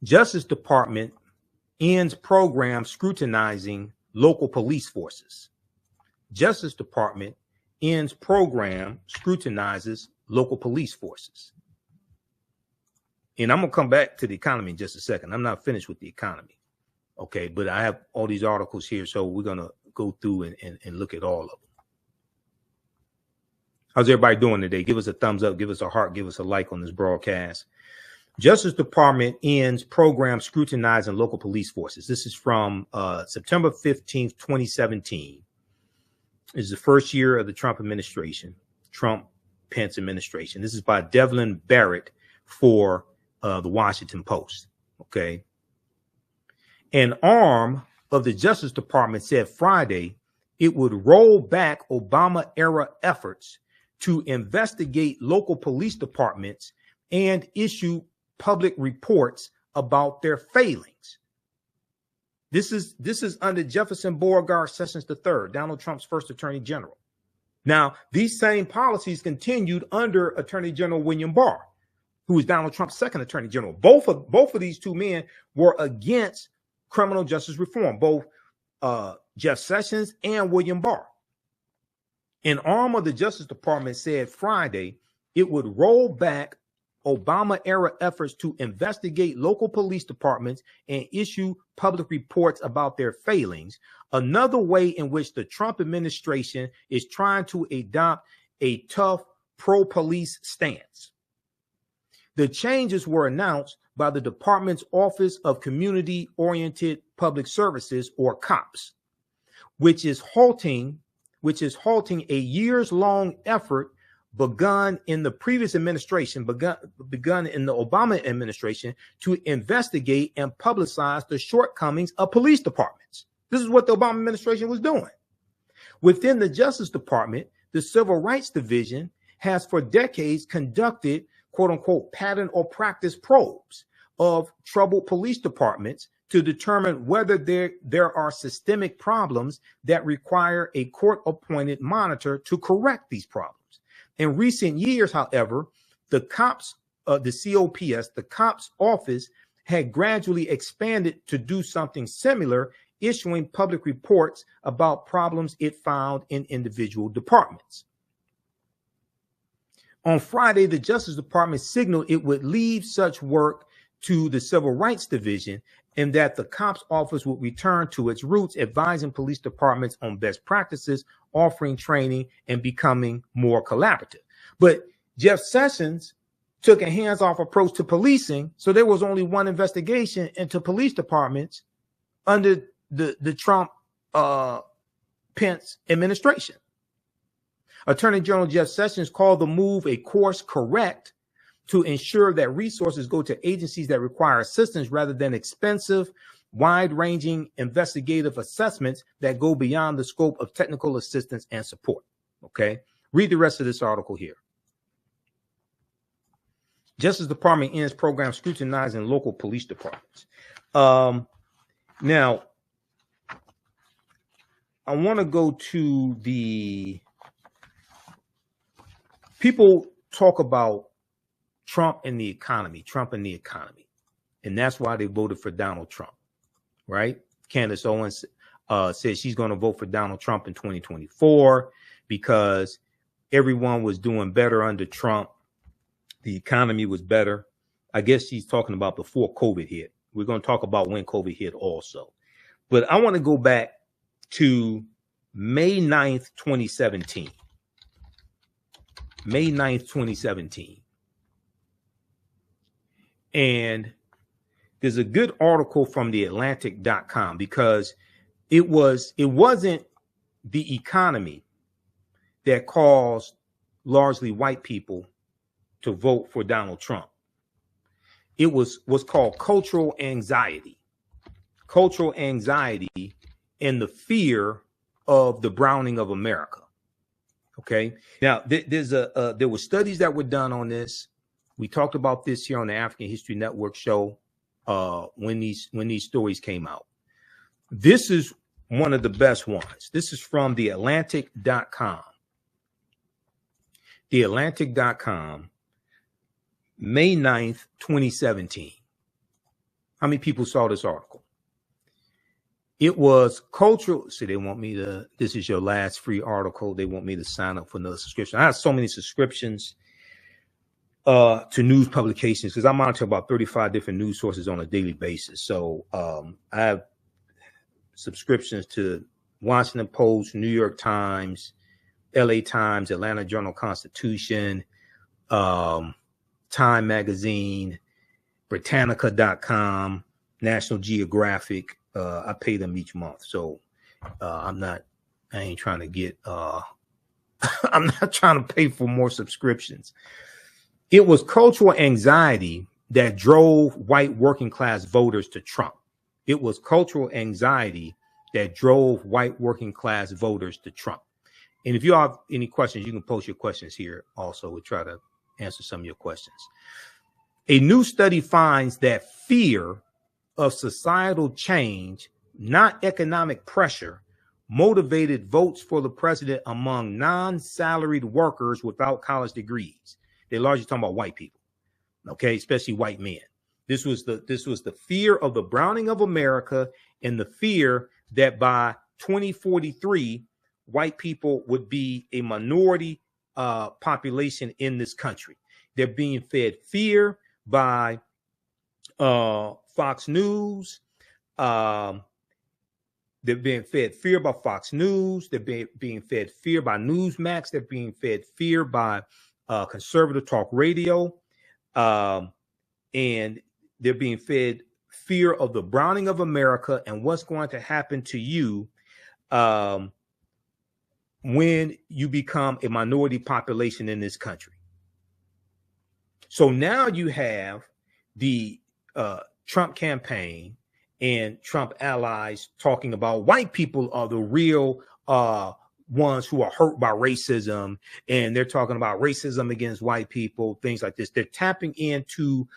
Justice Department ends program scrutinizing local police forces. Justice Department ends program scrutinizes local police forces. And I'm going to come back to the economy in just a second. I'm not finished with the economy. Okay, but I have all these articles here, so we're going to go through and look at all of them. How's everybody doing today? Give us a thumbs up, give us a heart, give us a like on this broadcast. Justice Department ends program scrutinizing local police forces. This is from September 15th, 2017. This is the first year of the Trump administration, Trump-Pence administration. This is by Devlin Barrett for the Washington Post. Okay. An arm of the Justice Department said Friday it would roll back Obama-era efforts to investigate local police departments and issue public reports about their failings. This is under Jefferson Beauregard Sessions III, Donald Trump's first attorney general. Now, these same policies continued under Attorney General William Barr, who was Donald Trump's second attorney general. Both of these two men were against criminal justice reform, both Jeff Sessions and William Barr. An arm of the Justice Department said Friday it would roll back Obama-era efforts to investigate local police departments and issue public reports about their failings, another way in which the Trump administration is trying to adopt a tough pro-police stance. The changes were announced by the department's Office of Community-Oriented Public Services, or COPS, which is halting a years-long effort begun in the previous administration, begun in the Obama administration, to investigate and publicize the shortcomings of police departments. This is what the Obama administration was doing. Within the Justice Department, the Civil Rights Division has for decades conducted, quote unquote, pattern or practice probes of troubled police departments to determine whether there are systemic problems that require a court-appointed monitor to correct these problems. In recent years, however, the COPS office had gradually expanded to do something similar, issuing public reports about problems it found in individual departments. On Friday, the Justice Department signaled it would leave such work to the Civil Rights Division and that the COPS office would return to its roots, advising police departments on best practices, offering training, and becoming more collaborative. But Jeff Sessions took a hands-off approach to policing, so there was only one investigation into police departments under the Trump-Pence administration. Attorney General Jeff Sessions called the move a course correct to ensure that resources go to agencies that require assistance rather than expensive, wide-ranging investigative assessments that go beyond the scope of technical assistance and support. Okay, read the rest of this article here. Justice Department ends program scrutinizing local police departments. Now, I want to go to the people talk about Trump and the economy, and that's why they voted for Donald Trump, right? Candace Owens says she's going to vote for Donald Trump in 2024 because everyone was doing better under Trump. The economy was better. I guess she's talking about before COVID hit. We're going to talk about when COVID hit also. But I want to go back to May 9th, 2017. May 9th, 2017. And there's a good article from TheAHNShow because it wasn't the economy that caused largely white people to vote for Donald Trump. It was what's called cultural anxiety and the fear of the browning of America. Okay. Now there were studies that were done on this. We talked about this here on the African History Network show when these stories came out. This is one of the best ones. This is from TheAtlantic.com. TheAtlantic.com, May 9th, 2017. How many people saw this article? It was cultural. See, they want me to, this is your last free article. They want me to sign up for another subscription. I have so many subscriptions to news publications because I monitor about 35 different news sources on a daily basis. So I have subscriptions to Washington Post, New York Times, LA Times, Atlanta Journal-Constitution, Time Magazine, Britannica.com, National Geographic. I pay them each month. So I ain't trying to get, I'm not trying to pay for more subscriptions. It was cultural anxiety that drove white working class voters to Trump. It was cultural anxiety that drove white working class voters to Trump. And if you have any questions, you can post your questions here also. We'll try to answer some of your questions. A new study finds that fear of societal change, not economic pressure, motivated votes for the president among non-salaried workers without college degrees. They're largely talking about white people, okay, especially white men. This was the fear of the browning of America and the fear that by 2043, white people would be a minority population in this country. They're being fed fear by Fox News. They're being fed fear by Fox News. They're being fed fear by Newsmax. They're being fed fear by conservative talk radio. And they're being fed fear of the browning of America and what's going to happen to you when you become a minority population in this country. So now you have the Trump campaign and Trump allies talking about white people are the real ones who are hurt by racism. And they're talking about racism against white people, things like this. They're tapping into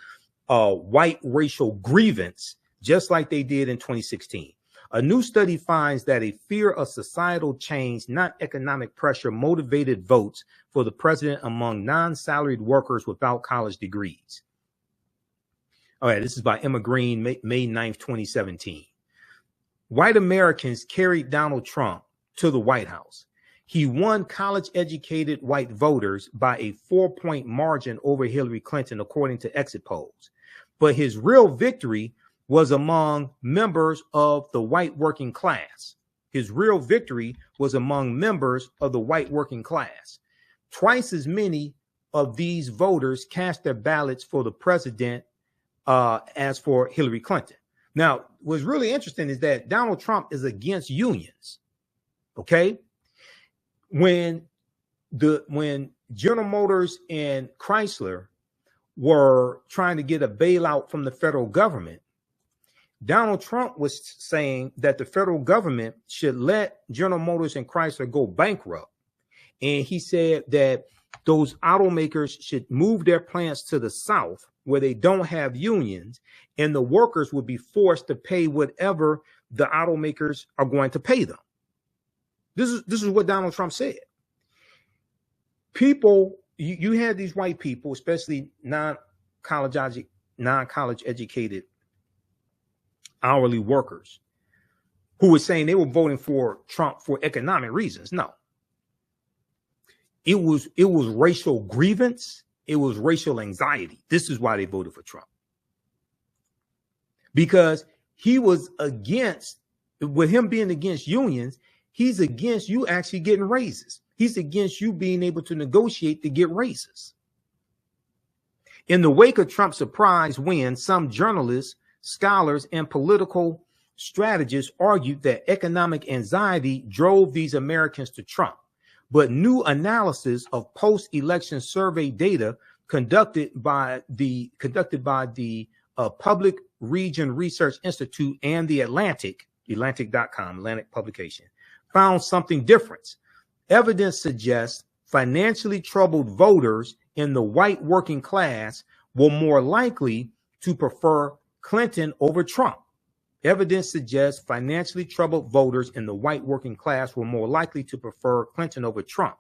white racial grievance, just like they did in 2016. A new study finds that a fear of societal change, not economic pressure, motivated votes for the president among non-salaried workers without college degrees. All right, this is by Emma Green, May 9th, 2017. White Americans carried Donald Trump to the White House. He won college-educated white voters by a 4-point margin over Hillary Clinton, according to exit polls. But his real victory was among members of the white working class. His real victory was among members of the white working class. Twice as many of these voters cast their ballots for the president as for Hillary Clinton. Now, what's really interesting is that Donald Trump is against unions. Okay. When General Motors and Chrysler were trying to get a bailout from the federal government, Donald Trump was saying that the federal government should let General Motors and Chrysler go bankrupt. And he said that those automakers should move their plants to the South where they don't have unions, and the workers would be forced to pay whatever the automakers are going to pay them. This is what Donald Trump said. People, you had these white people, especially non-college educated hourly workers, who were saying they were voting for Trump for economic reasons. No. It was racial grievance. It was racial anxiety. This is why they voted for Trump. Because he was against, with him being against unions, he's against you actually getting raises. He's against you being able to negotiate to get raises. In the wake of Trump's surprise win, some journalists, scholars, and political strategists argued that economic anxiety drove these Americans to Trump. But new analysis of post-election survey data conducted by the Public Region Research Institute and the Atlantic.com, Atlantic publication, found something different. Evidence suggests financially troubled voters in the white working class were more likely to prefer Clinton over Trump. Evidence suggests financially troubled voters in the white working class were more likely to prefer Clinton over Trump.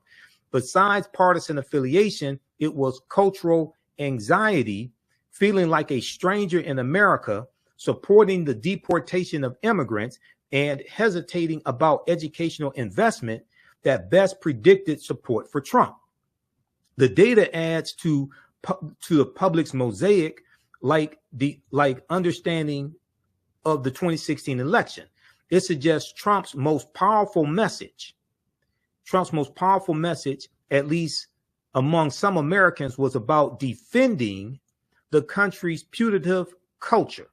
Besides partisan affiliation, it was cultural anxiety, feeling like a stranger in America, supporting the deportation of immigrants, and hesitating about educational investment that best predicted support for Trump. The data adds to the public's mosaic, like understanding of the 2016 election. It suggests Trump's most powerful message Trump's most powerful message, at least among some Americans, was about defending the country's putative culture,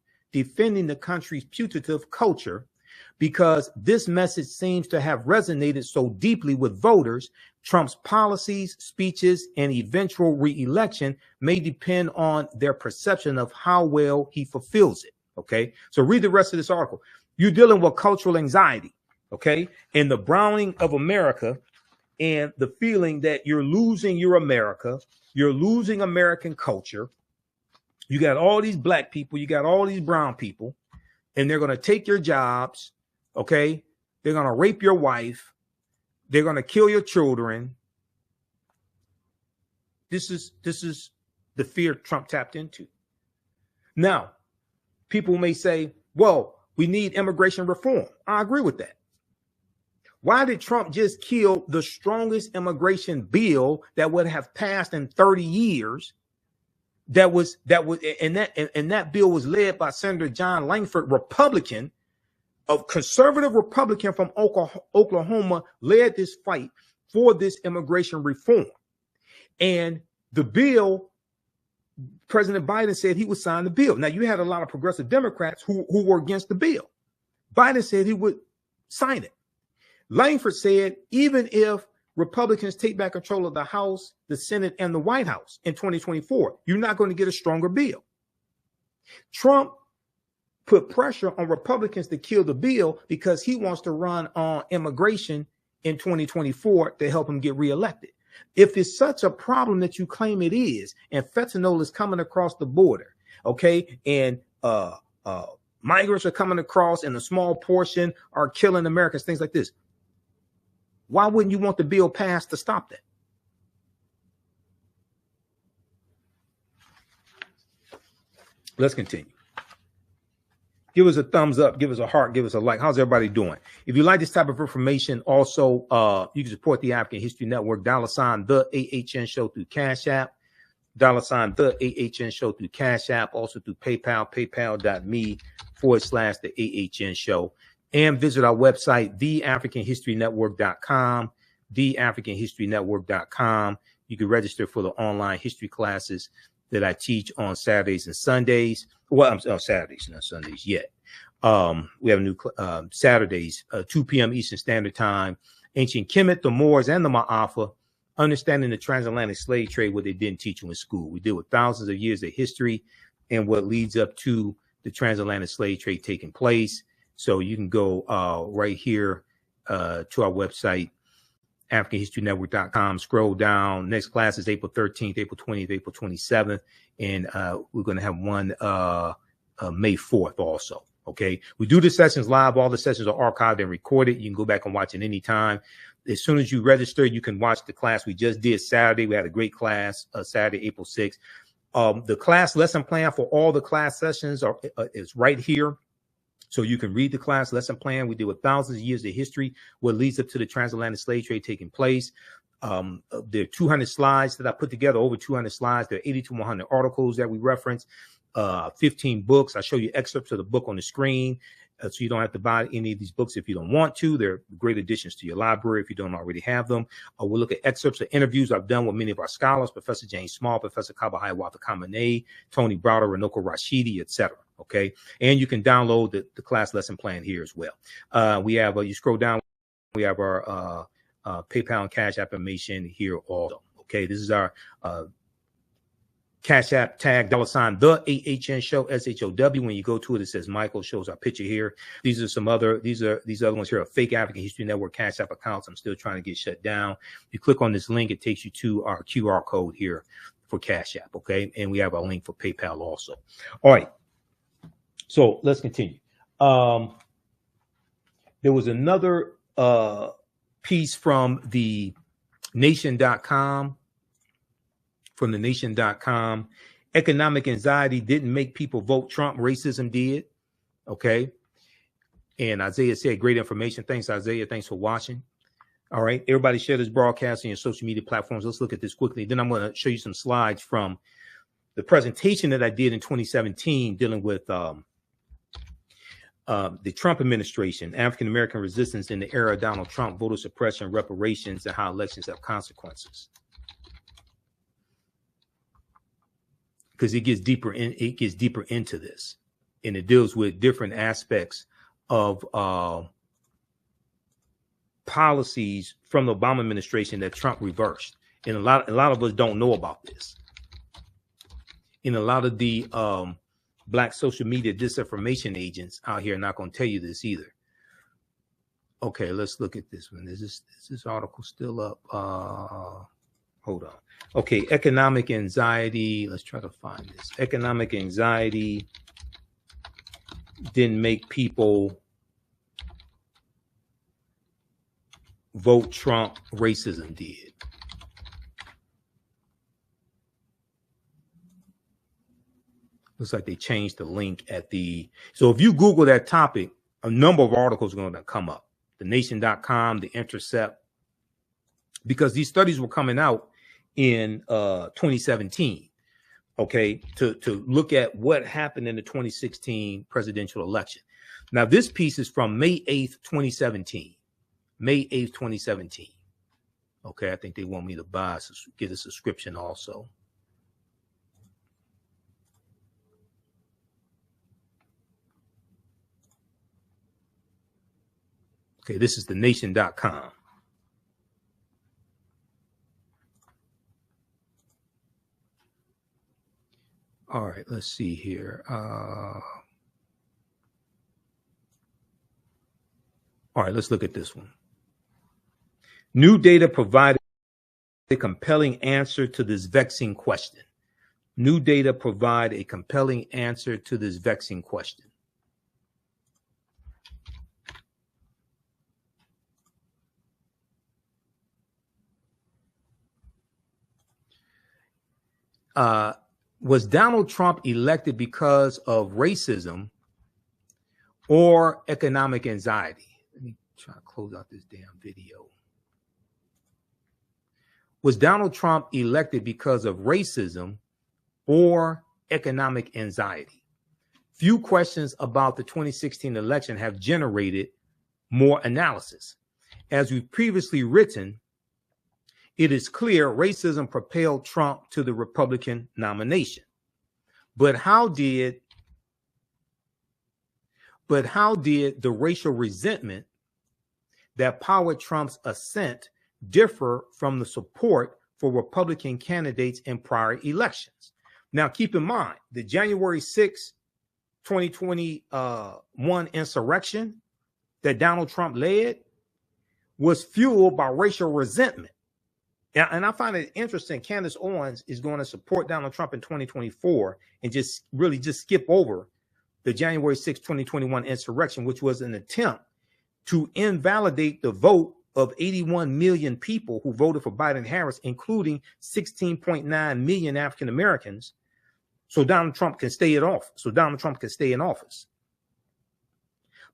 because this message seems to have resonated so deeply with voters. Trump's policies, speeches, and eventual re-election may depend on their perception of how well he fulfills it. Okay, so read the rest of this article. You're dealing with cultural anxiety, okay, and the browning of America, and the feeling that you're losing your America, you're losing American culture. You got all these black people, you got all these brown people, and they're going to take your jobs, okay? They're going to rape your wife. They're going to kill your children. This is the fear Trump tapped into. Now, people may say, well, we need immigration reform. I agree with that. Why did Trump just kill the strongest immigration bill that would have passed in 30 years? That bill was led by Senator John Langford, Republican, a conservative Republican from Oklahoma, led this fight for this immigration reform. And the bill, President Biden said he would sign the bill. Now, you had a lot of progressive Democrats who were against the bill. Biden said he would sign it. Langford said, even if Republicans take back control of the House, the Senate, and the White House in 2024, you're not going to get a stronger bill. Trump put pressure on Republicans to kill the bill because he wants to run on immigration in 2024 to help him get reelected. If it's such a problem that you claim it is, and fentanyl is coming across the border, okay, and migrants are coming across and a small portion are killing Americans, things like this, why wouldn't you want the bill passed to stop that? Let's continue. Give us a thumbs up, give us a heart, give us a like. How's everybody doing? If you like this type of information, also, you can support the African History Network, $ the AHN Show through Cash App, $ the AHN Show through Cash App, also through PayPal, paypal.me/the AHN Show. And visit our website, theafricanhistorynetwork.com, theafricanhistorynetwork.com. You can register for the online history classes that I teach on Saturdays and Sundays. Well, I'm Saturdays, not Sundays yet. We have new Saturdays, 2 p.m. Eastern Standard Time. Ancient Kemet, the Moors, and the Ma'afa, understanding the transatlantic slave trade, what they didn't teach you in school. We deal with thousands of years of history and what leads up to the transatlantic slave trade taking place. So you can go right here to our website, AfricanHistoryNetwork.com. Scroll down. Next class is April 13th, April 20th, April 27th. And we're going to have one May 4th also. Okay. We do the sessions live. All the sessions are archived and recorded. You can go back and watch it anytime. As soon as you register, you can watch the class we just did Saturday. We had a great class Saturday, April 6th. The class lesson plan for all the class sessions is right here. So you can read the class lesson plan. We deal with thousands of years of history, what leads up to the transatlantic slave trade taking place. There are 200 slides that I put together, over 200 slides. There are 80 to 100 articles that we reference, 15 books. I show you excerpts of the book on the screen, so you don't have to buy any of these books if you don't want to. They're great additions to your library if you don't already have them. We'll look at excerpts of interviews I've done with many of our scholars, Professor James Small, Professor Kabahai Walter Kamene, Tony Browder, Runoko Rashidi, etc. Okay, and you can download the class lesson plan here as well. We have you scroll down, we have our PayPal and Cash App information here also. Okay, this is our Cash App tag $ the AHN Show SHOW. When you go to it, it says Michael, shows our picture here. These are some other these other ones here are fake African History Network Cash App accounts. I'm still trying to get shut down. You click on this link, it takes you to our QR code here for Cash App. Okay, and we have a link for PayPal also. All right. So let's continue. There was another piece from the nation.com. From the nation.com. Economic anxiety didn't make people vote Trump. Racism did. Okay. And Isaiah said, great information. Thanks, Isaiah. Thanks for watching. All right. Everybody share this broadcast on your social media platforms. Let's look at this quickly. Then I'm going to show you some slides from the presentation that I did in 2017 dealing with the Trump administration, African American resistance in the era of Donald Trump, voter suppression, reparations, and how elections have consequences. Because it gets deeper into this, and it deals with different aspects of policies from the Obama administration that Trump reversed. And a lot of us don't know about this. And a lot of the Black social media disinformation agents out here are not going to tell you this either. Okay, let's look at this one. Is this article still up? Hold on. Okay, economic anxiety. Let's try to find this. Economic anxiety didn't make people vote Trump. Racism did. Looks like they changed the link at the. So if you Google that topic, a number of articles are going to come up. TheNation.com, The Intercept, because these studies were coming out in 2017. Okay, to look at what happened in the 2016 presidential election. Now, this piece is from May 8th, 2017. May 8th, 2017. Okay, I think they want me to get a subscription also. Okay, this is TheNation.com. All right, let's see here. All right, let's look at this one. New data provided a compelling answer to this vexing question. New data provide a compelling answer to this vexing question. Was Donald Trump elected because of racism or economic anxiety? Let me try to close out this damn video. Was Donald Trump elected because of racism or economic anxiety? Few questions about the 2016 election have generated more analysis. As we've previously written, it is clear racism propelled Trump to the Republican nomination. But how did the racial resentment that powered Trump's ascent differ from the support for Republican candidates in prior elections? Now, keep in mind, the January 6, 2021 insurrection that Donald Trump led was fueled by racial resentment. And I find it interesting. Candace Owens is going to support Donald Trump in 2024 and just skip over the January 6, 2021 insurrection, which was an attempt to invalidate the vote of 81 million people who voted for Biden-Harris, including 16.9 million African Americans, so Donald Trump can stay in office.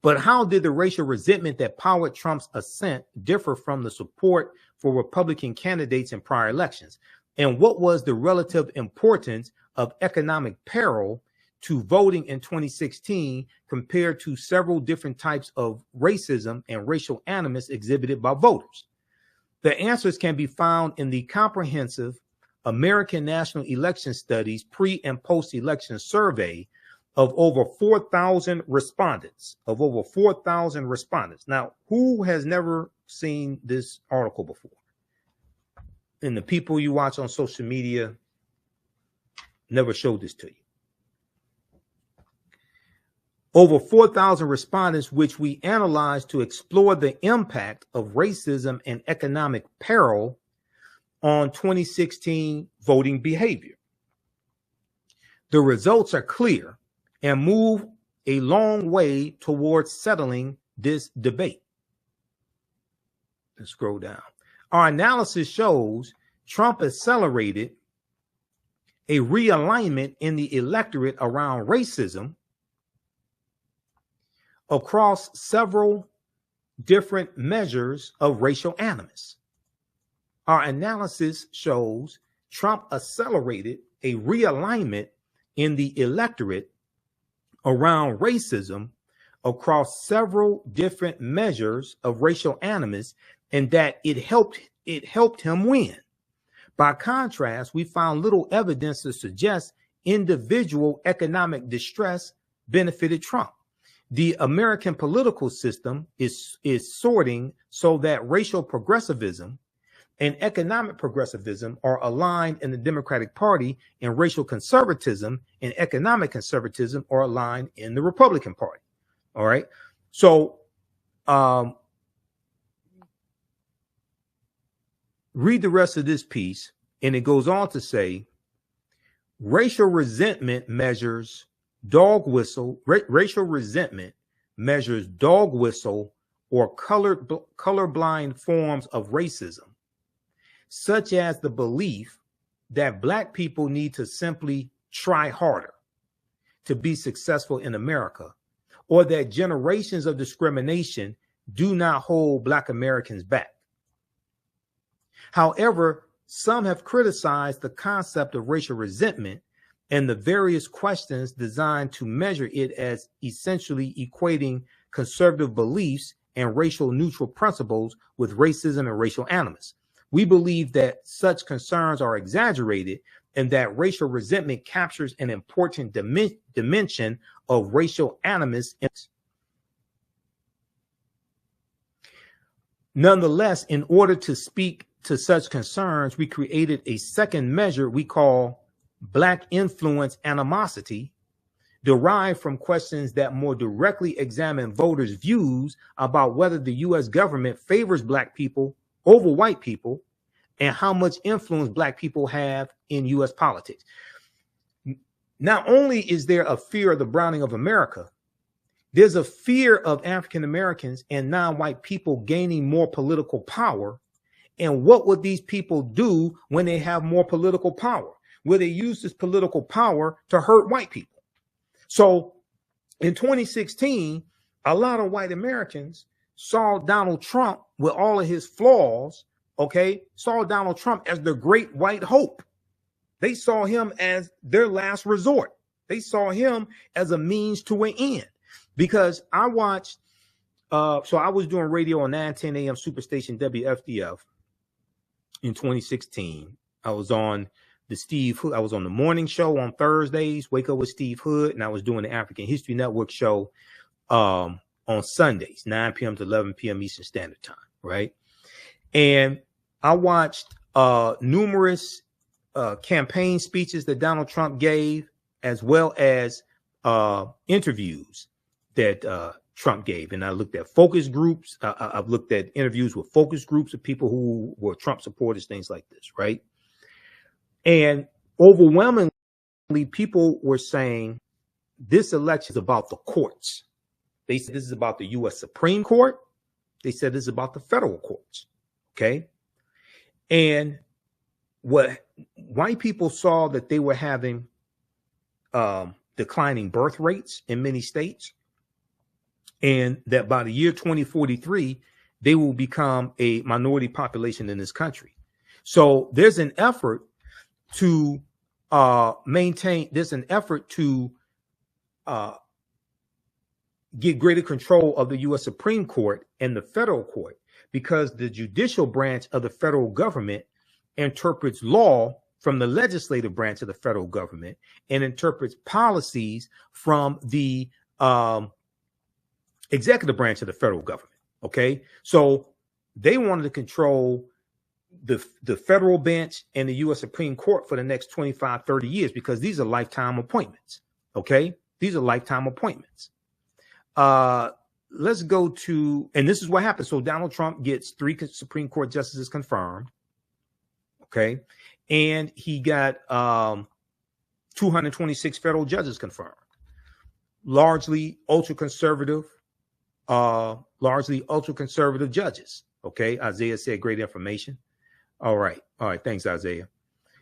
But how did the racial resentment that powered Trump's ascent differ from the support for Republican candidates in prior elections? And what was the relative importance of economic peril to voting in 2016 compared to several different types of racism and racial animus exhibited by voters? The answers can be found in the comprehensive American National Election Studies pre- and post-election survey of over 4,000 respondents. Now, who has never seen this article before? And the people you watch on social media never showed this to you. Over 4,000 respondents, which we analyzed to explore the impact of racism and economic peril on 2016 voting behavior. The results are clear and move a long way towards settling this debate. Let's scroll down. Our analysis shows Trump accelerated a realignment in the electorate around racism across several different measures of racial animus. Our analysis shows Trump accelerated a realignment in the electorate around racism across several different measures of racial animus, and that it helped him win. By contrast, we found little evidence to suggest individual economic distress benefited Trump. The American political system is sorting so that racial progressivism and economic progressivism are aligned in the Democratic Party, and racial conservatism and economic conservatism are aligned in the Republican Party. All right. So read the rest of this piece, and it goes on to say, racial resentment measures dog whistle. Racial resentment measures dog whistle or colorblind forms of racism, such as the belief that Black people need to simply try harder to be successful in America, or that generations of discrimination do not hold Black Americans back. However, some have criticized the concept of racial resentment and the various questions designed to measure it as essentially equating conservative beliefs and racial neutral principles with racism and racial animus. We believe that such concerns are exaggerated and that racial resentment captures an important dimension of racial animus. Nonetheless, in order to speak to such concerns, we created a second measure we call Black influence animosity, derived from questions that more directly examine voters' views about whether the U.S. government favors Black people over white people and how much influence Black people have in U.S. politics. Not only is there a fear of the browning of America, there's a fear of African Americans and non-white people gaining more political power. And what would these people do when they have more political power? Will they use this political power to hurt white people? So in 2016, a lot of white Americans saw Donald Trump with all of his flaws, saw Donald Trump as the great white hope. They saw him as their last resort. They saw him as a means to an end. Because I watched, so I was doing radio on 910 AM Superstation WFDF in 2016. I was on the Steve Hood. I was on the morning show on Thursdays, Wake Up with Steve Hood, and I was doing the African History Network show on Sundays, 9 p.m. to 11 p.m. Eastern Standard Time, right? And I watched numerous campaign speeches that Donald Trump gave, as well as interviews that Trump gave. And I looked at focus groups. I've looked at interviews with focus groups of people who were Trump supporters, things like this, right? And overwhelmingly, people were saying this election is about the courts. They said this is about the U.S. Supreme Court. They said this is about the federal courts, okay? And what white people saw that they were having declining birth rates in many states, and that by the year 2043, they will become a minority population in this country. So there's an effort to get greater control of the U.S. Supreme Court and the federal court, because the judicial branch of the federal government interprets law from the legislative branch of the federal government and interprets policies from the executive branch of the federal government. Okay, so they wanted to control the federal bench and the U.S. Supreme Court for the next 25, 30 years, because these are lifetime appointments. Okay, these are lifetime appointments. Let's go to, and this is what happened. So Donald Trump gets 3 Supreme Court justices confirmed. Okay, and he got 226 federal judges confirmed, largely ultra conservative judges. Okay, Isaiah said great information. All right. Thanks, Isaiah.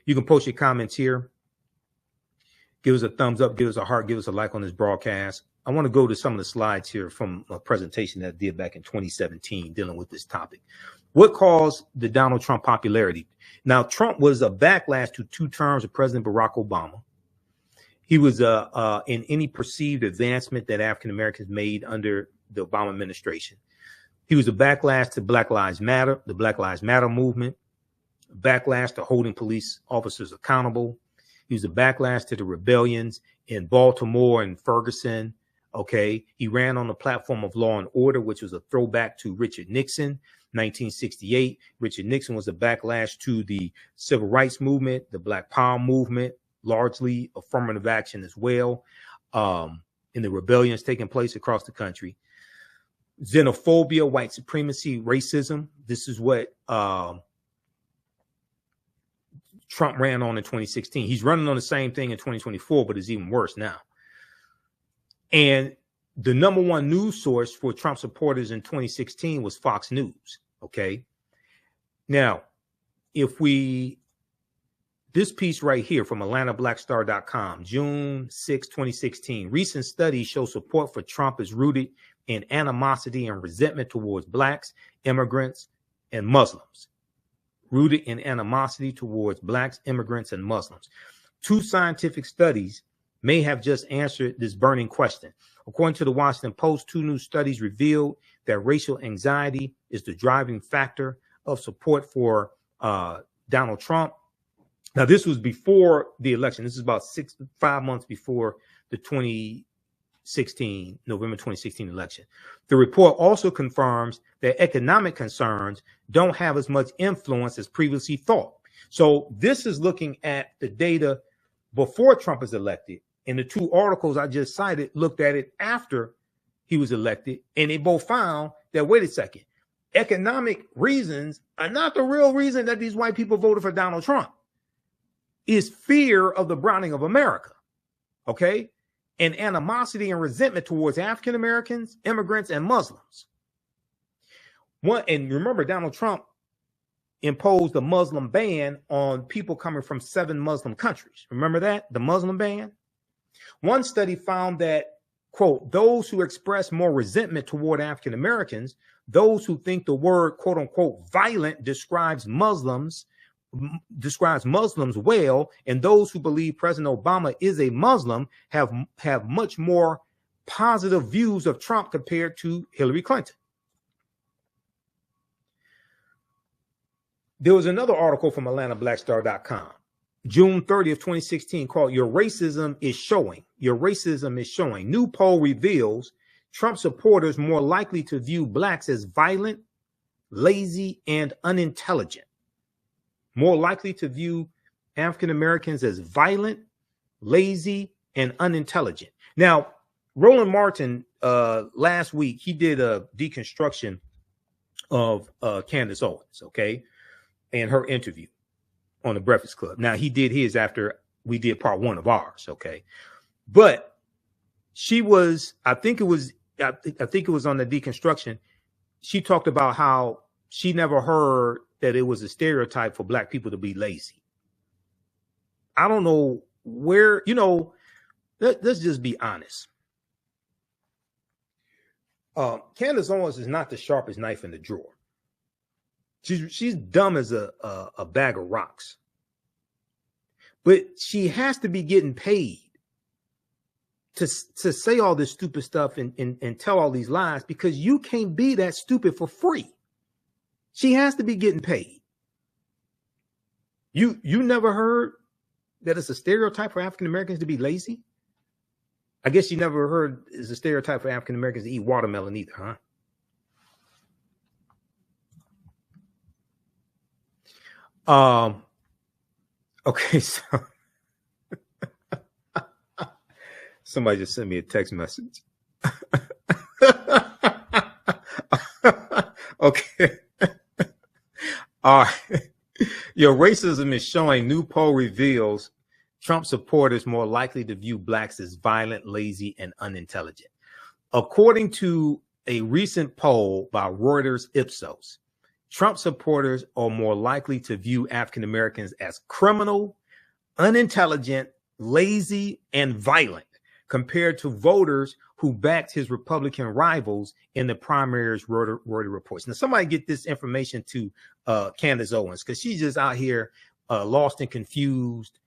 You can post your comments here. Give us a thumbs up, give us a heart, give us a like on this broadcast. I want to go to some of the slides here from a presentation that I did back in 2017 dealing with this topic. What caused the Donald Trump popularity? Now, Trump was a backlash to 2 terms of President Barack Obama. He was in any perceived advancement that African Americans made under the Obama administration. He was a backlash to Black Lives Matter, the Black Lives Matter movement, backlash to holding police officers accountable. He was a backlash to the rebellions in Baltimore and Ferguson. Okay. He ran on the platform of law and order, which was a throwback to Richard Nixon, 1968. Richard Nixon was a backlash to the civil rights movement, the Black Power movement, largely affirmative action as well, in the rebellions taking place across the country. Xenophobia, white supremacy, racism. This is what Trump ran on in 2016. He's running on the same thing in 2024, but it's even worse now. And the number one news source for Trump supporters in 2016 was Fox News. Okay. Now, this piece right here from AtlantaBlackStar.com, June 6, 2016, recent studies show support for Trump is rooted in animosity and resentment towards blacks, immigrants, and Muslims. Rooted in animosity towards blacks, immigrants, and Muslims. Two scientific studies may have just answered this burning question. According to the Washington Post, two new studies revealed that racial anxiety is the driving factor of support for Donald Trump. Now, this was before the election. This is about 5 months before the November 2016 election. The report also confirms that economic concerns don't have as much influence as previously thought. So this is looking at the data before Trump is elected. And the two articles I just cited looked at it after he was elected. And they both found that, wait a second, economic reasons are not the real reason that these white people voted for Donald Trump. Is fear of the browning of America. Okay. And animosity and resentment towards African Americans, immigrants, and Muslims. And remember, Donald Trump imposed a Muslim ban on people coming from 7 Muslim countries. Remember that? The Muslim ban? One study found that, quote, those who express more resentment toward African Americans, those who think the word, quote unquote, violent describes Muslims well, and those who believe President Obama is a Muslim have much more positive views of Trump compared to Hillary Clinton. There was another article from AtlantaBlackStar.com, June 30th, 2016, called Your Racism is Showing. Your Racism is Showing. New poll reveals Trump supporters more likely to view blacks as violent, lazy, and unintelligent. More likely to view African Americans as violent, lazy, and unintelligent. Now, Roland Martin, last week, he did a deconstruction of Candace Owens, okay, and her interview on the Breakfast Club. Now, he did his after we did part 1 of ours, okay, but she was, I think it was on the deconstruction. She talked about how she never heard that it was a stereotype for black people to be lazy. I don't know where, let's just be honest. Candace Owens is not the sharpest knife in the drawer. She's dumb as a bag of rocks. But she has to be getting paid to say all this stupid stuff and tell all these lies, because you can't be that stupid for free. She has to be getting paid. You never heard that it's a stereotype for African Americans to be lazy? I guess you never heard it's a stereotype for African Americans to eat watermelon either, huh? Okay, so somebody just sent me a text message. Okay. All right. Your racism is showing. New poll reveals Trump supporters more likely to view blacks as violent, lazy, and unintelligent. According to a recent poll by Reuters Ipsos, Trump supporters are more likely to view African Americans as criminal, unintelligent, lazy, and violent compared to voters who backed his Republican rivals in the primaries, Reuters reports. Now, somebody get this information to Candace Owens, because she's just out here lost and confused,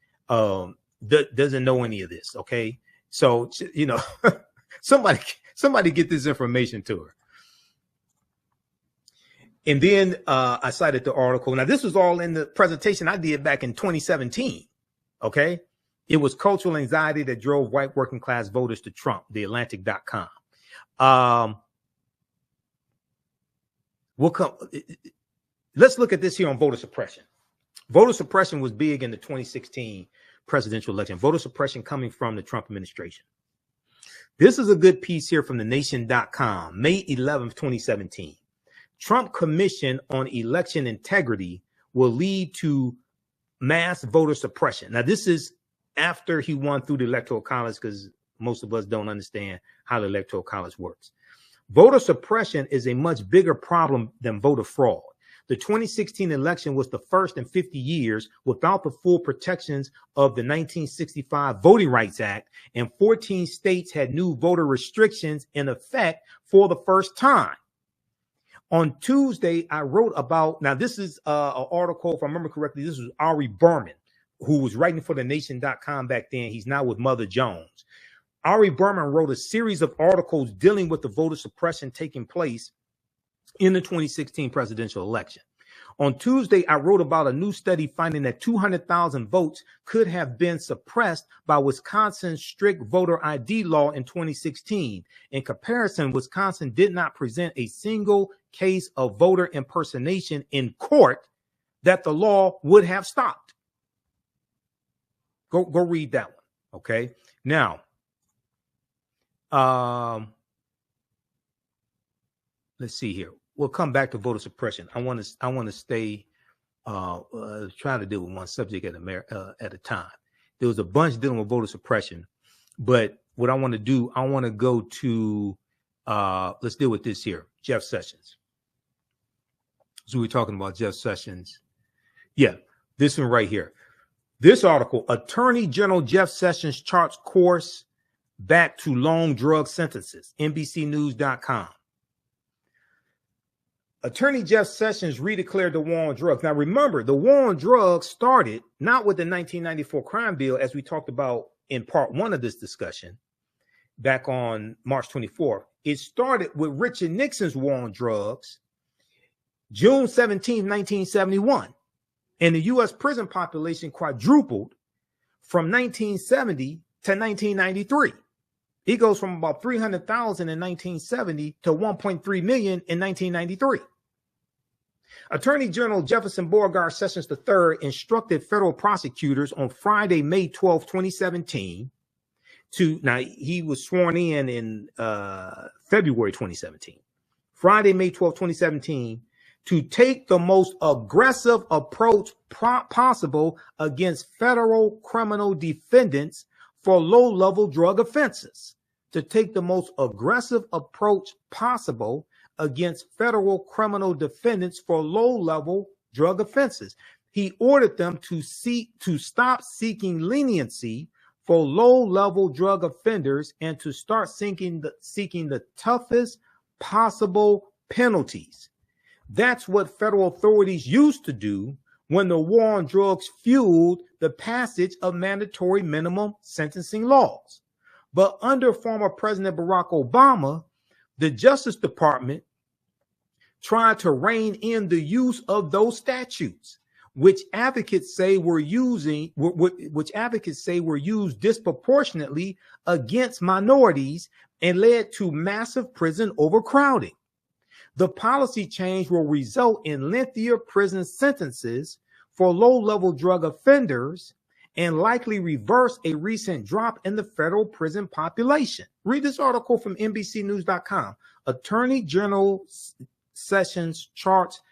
doesn't know any of this. Okay, so you know, somebody get this information to her. And then I cited the article. Now, this was all in the presentation I did back in 2017. Okay. It was cultural anxiety that drove white working class voters to Trump, TheAHNTic.com. Let's look at this here on voter suppression. Voter suppression was big in the 2016 presidential election. Voter suppression coming from the Trump administration. This is a good piece here from TheNation.com, May 11th, 2017. Trump Commission on Election Integrity will lead to mass voter suppression. Now, this is after he won through the Electoral College, because most of us don't understand how the Electoral College works. Voter suppression is a much bigger problem than voter fraud. The 2016 election was the first in 50 years without the full protections of the 1965 Voting Rights Act, and 14 states had new voter restrictions in effect for the first time. On Tuesday, I wrote about, now this is an article, if I remember correctly, this was Ari Berman, who was writing for TheNation.com back then. He's now with Mother Jones. Ari Berman wrote a series of articles dealing with the voter suppression taking place in the 2016 presidential election. On Tuesday, I wrote about a new study finding that 200,000 votes could have been suppressed by Wisconsin's strict voter ID law in 2016. In comparison, Wisconsin did not present a single case of voter impersonation in court that the law would have stopped. Go read that one. Okay. Now, let's see here. We'll come back to voter suppression. I want to stay trying to deal with one subject at a time. There was a bunch dealing with voter suppression, but what I want to do, I want to go to let's deal with this here. Jeff Sessions. So we're talking about Jeff Sessions. Yeah, this one right here. This article, Attorney General Jeff Sessions charts course back to long drug sentences, NBCnews.com. Attorney Jeff Sessions redeclared the war on drugs. Now, remember, the war on drugs started not with the 1994 crime bill, as we talked about in part one of this discussion back on March 24th. It started with Richard Nixon's war on drugs, June 17, 1971. And the U.S. prison population quadrupled from 1970 to 1993. It goes from about 300,000 in 1970 to 1.3 million in 1993. Attorney General Jefferson Beauregard Sessions III instructed federal prosecutors on Friday, May 12, 2017, now he was sworn in February 2017. Friday, May 12, 2017, to take the most aggressive approach possible against federal criminal defendants for low-level drug offenses. To take the most aggressive approach possible against federal criminal defendants for low-level drug offenses. He ordered them to stop seeking leniency for low-level drug offenders and to start seeking the toughest possible penalties. That's what federal authorities used to do when the war on drugs fueled the passage of mandatory minimum sentencing laws. But under former President Barack Obama, the Justice Department tried to rein in the use of those statutes, which advocates say were used disproportionately against minorities and led to massive prison overcrowding. The policy change will result in lengthier prison sentences for low-level drug offenders and likely reverse a recent drop in the federal prison population. Read this article from NBCnews.com. Attorney General Sessions charts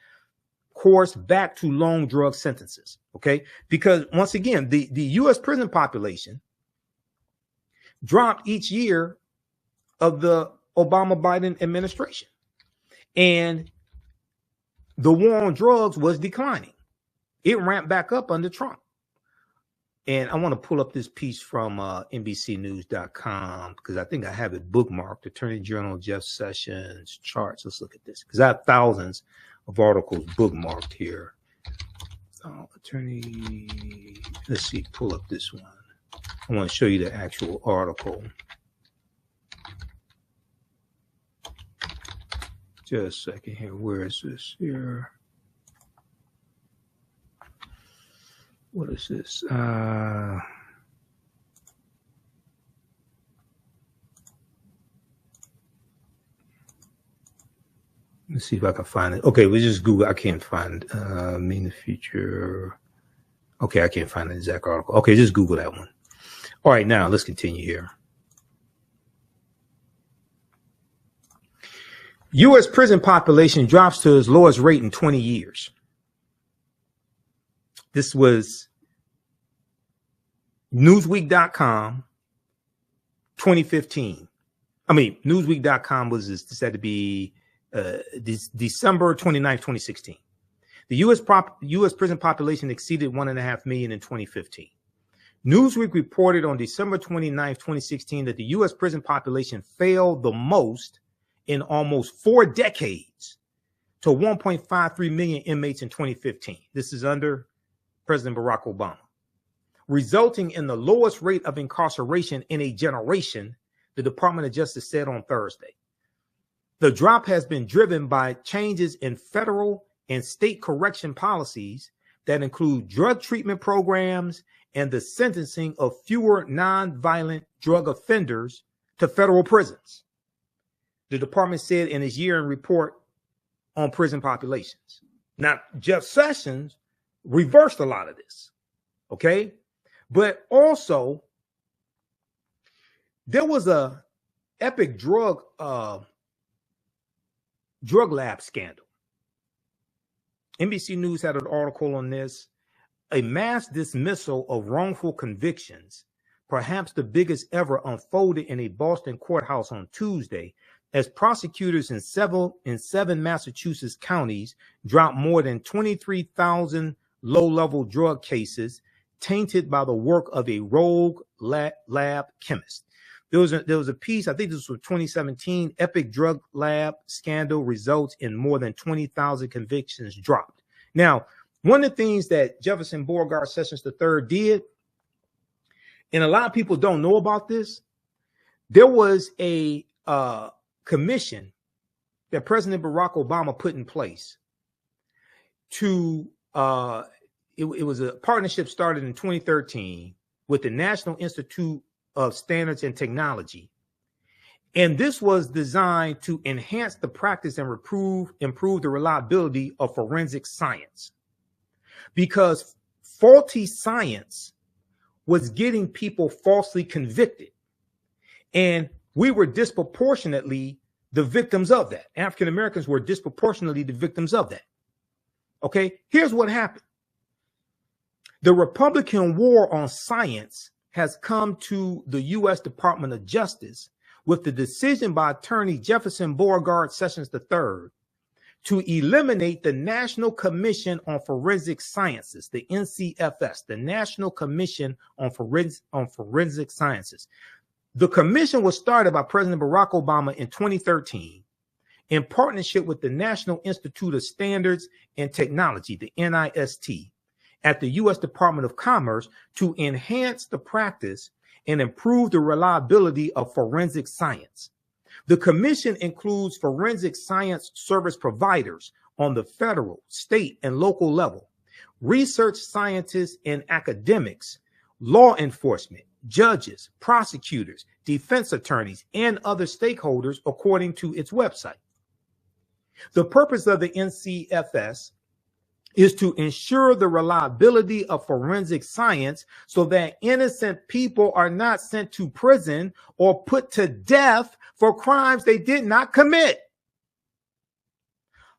course back to long drug sentences. Okay, because once again, the U.S. prison population dropped each year of the Obama-Biden administration, and the war on drugs was declining. It ramped back up under Trump. And I want to pull up this piece from NBCnews.com because I think I have it bookmarked. Attorney General Jeff Sessions charts. Let's look at this because I have thousands of articles bookmarked here. Let's see, pull up this one. I want to show you the actual article. Just a second here. Where is this here? What is this? Let's see if I can find it. Okay, we just Google. I can't find mean the future. Okay, I can't find the exact article. Okay, just Google that one. All right, now let's continue here. U.S. prison population drops to its lowest rate in 20 years. This was Newsweek.com, 2015. I mean, Newsweek.com was said to be December 29th, 2016. The U.S. prison population exceeded 1.5 million in 2015. Newsweek reported on December 29th, 2016 that the U.S. prison population fell the most in almost 4 decades to 1.53 million inmates in 2015. This is under President Barack Obama, resulting in the lowest rate of incarceration in a generation, the Department of Justice said on Thursday. The drop has been driven by changes in federal and state correction policies that include drug treatment programs and the sentencing of fewer nonviolent drug offenders to federal prisons, the department said in its year-end report on prison populations. Now, Jeff Sessions reversed a lot of this, okay? But also, there was a epic drug lab scandal. NBC News had an article on this. A mass dismissal of wrongful convictions, perhaps the biggest ever, unfolded in a Boston courthouse on Tuesday as prosecutors in 7 Massachusetts counties dropped more than 23,000 low-level drug cases tainted by the work of a rogue lab chemist. There was a piece, I think this was 2017, epic drug lab scandal results in more than 20,000 convictions dropped. Now, one of the things that Jefferson Beauregard Sessions III did, and a lot of people don't know about this, there was a commission that President Barack Obama put in place to, it was a partnership started in 2013 with the National Institute of Standards and Technology. And this was designed to enhance the practice and improve the reliability of forensic science, because faulty science was getting people falsely convicted. And we were disproportionately the victims of that. African Americans were disproportionately the victims of that. Okay, here's what happened. The Republican war on science has come to the U.S. Department of Justice with the decision by Attorney Jefferson Beauregard Sessions III to eliminate the National Commission on Forensic Sciences, the NCFS, the National Commission on Forensic Sciences. The commission was started by President Barack Obama in 2013 in partnership with the National Institute of Standards and Technology, the NIST, at the U.S. Department of Commerce to enhance the practice and improve the reliability of forensic science. The commission includes forensic science service providers on the federal, state, and local level, research scientists and academics, law enforcement, judges, prosecutors, defense attorneys, and other stakeholders, according to its website. The purpose of the NCFS is to ensure the reliability of forensic science so that innocent people are not sent to prison or put to death for crimes they did not commit.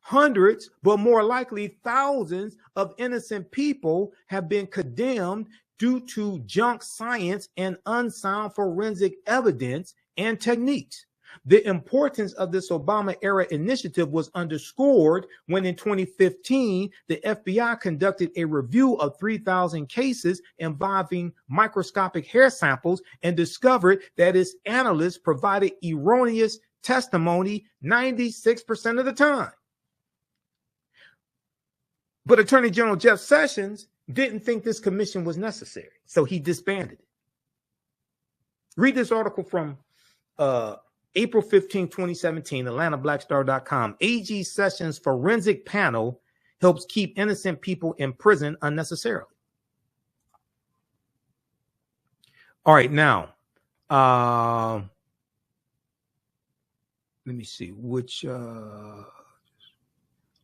Hundreds, but more likely thousands of innocent people have been condemned due to junk science and unsound forensic evidence and techniques. The importance of this Obama-era initiative was underscored when in 2015, the FBI conducted a review of 3,000 cases involving microscopic hair samples and discovered that its analysts provided erroneous testimony 96% of the time. But Attorney General Jeff Sessions didn't think this commission was necessary, so he disbanded it. Read this article from April 15, 2017, AtlantaBlackStar.com. AG Sessions forensic panel helps keep innocent people in prison unnecessarily. All right, now, let me see which,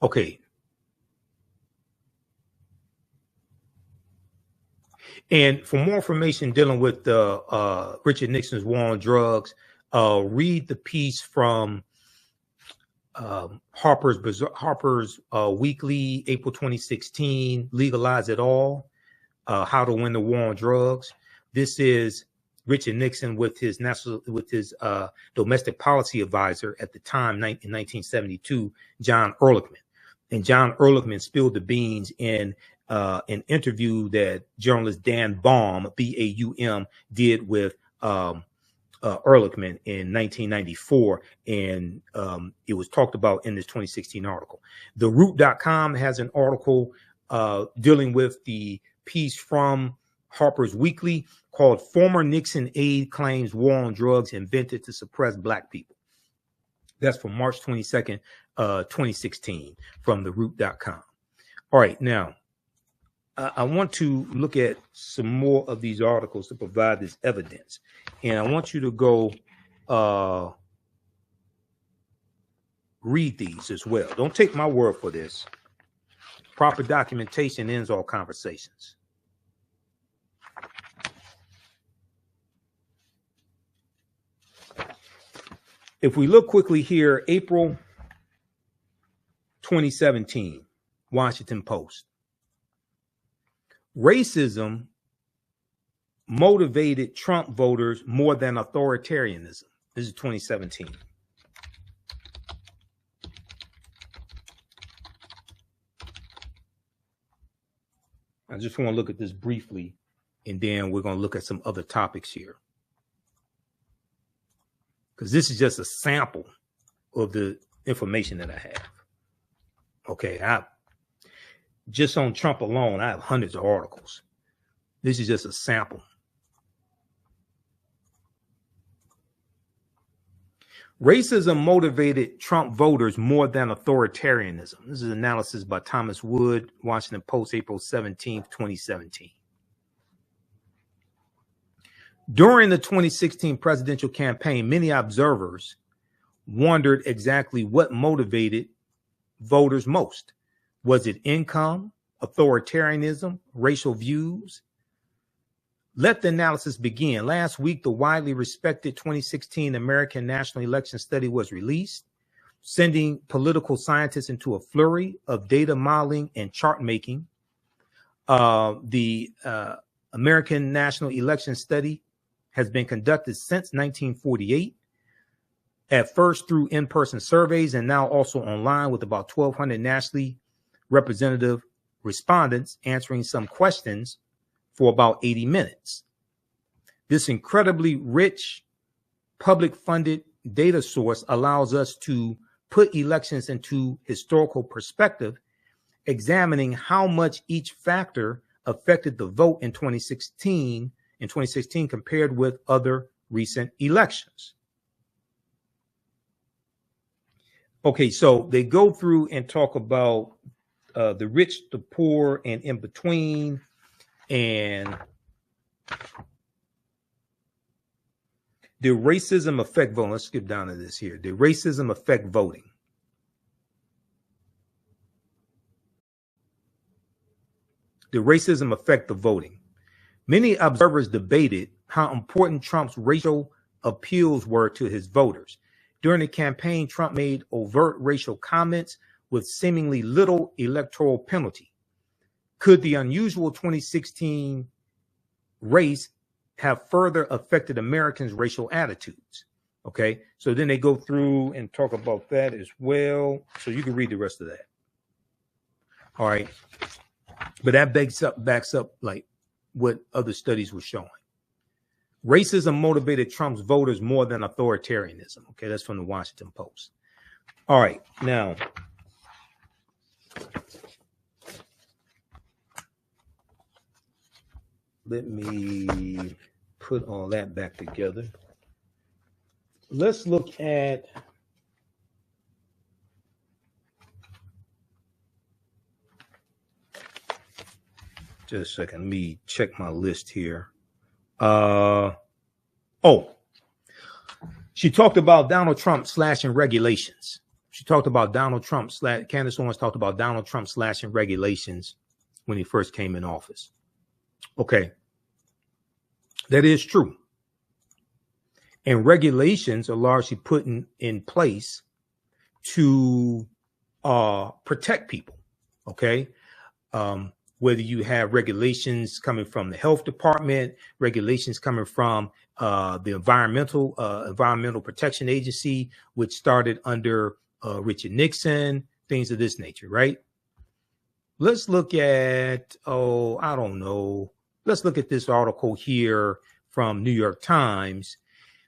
okay. And for more information dealing with Richard Nixon's war on drugs, read the piece from Harper's Weekly, April 2016, Legalize It All, How to Win the War on Drugs. This is Richard Nixon with his domestic policy advisor at the time, in 1972, John Ehrlichman. And John Ehrlichman spilled the beans in an interview that journalist Dan Baum, B-A-U-M, did with Ehrlichman in 1994, and it was talked about in this 2016 article. TheRoot.com has an article dealing with the piece from Harper's Weekly called Former Nixon Aide Claims War on Drugs Invented to Suppress Black People. That's from March 22nd, 2016 from TheRoot.com. All right, now, I want to look at some more of these articles to provide this evidence. And I want you to go read these as well. Don't take my word for this. Proper documentation ends all conversations. If we look quickly here, April 2017, Washington Post. Racism motivated Trump voters more than authoritarianism. This is 2017. I just want to look at this briefly, and then we're going to look at some other topics here. Because this is just a sample of the information that I have. Okay, just on Trump alone, I have hundreds of articles. This is just a sample. Racism motivated Trump voters more than authoritarianism. This is analysis by Thomas Wood, Washington Post, April 17th, 2017. During the 2016 presidential campaign, many observers wondered exactly what motivated voters most. Was it income, authoritarianism, racial views? Let the analysis begin. Last week, the widely respected 2016 American National Election Study was released, sending political scientists into a flurry of data modeling and chart making. The American National Election Study has been conducted since 1948, at first through in-person surveys and now also online, with about 1,200 nationally representative respondents answering some questions for about 80 minutes. This incredibly rich public-funded data source allows us to put elections into historical perspective, examining how much each factor affected the vote in 2016 compared with other recent elections. Okay, so they go through and talk about the rich, the poor, and in between. And did racism affect voting? Let's skip down to this here. Did racism affect voting? Did racism affect the voting? Many observers debated how important Trump's racial appeals were to his voters. During the campaign, Trump made overt racial comments with seemingly little electoral penalty. Could the unusual 2016 race have further affected Americans' racial attitudes? Okay, so then they go through and talk about that as well. So you can read the rest of that. All right. But that backs up like what other studies were showing. Racism motivated Trump's voters more than authoritarianism. Okay, that's from the Washington Post. All right, now let me put all that back together. Let's look at just a second. Let me check my list here. She talked about Donald Trump slashing regulations. She talked about Candace Owens talked about Donald Trump slashing regulations when he first came in office. Okay. That is true. And regulations are largely put in place to protect people. Okay. Whether you have regulations coming from the health department, regulations coming from the Environmental Protection Agency, which started under Richard Nixon, things of this nature, right? Let's look at, I don't know. Let's look at this article here from New York Times.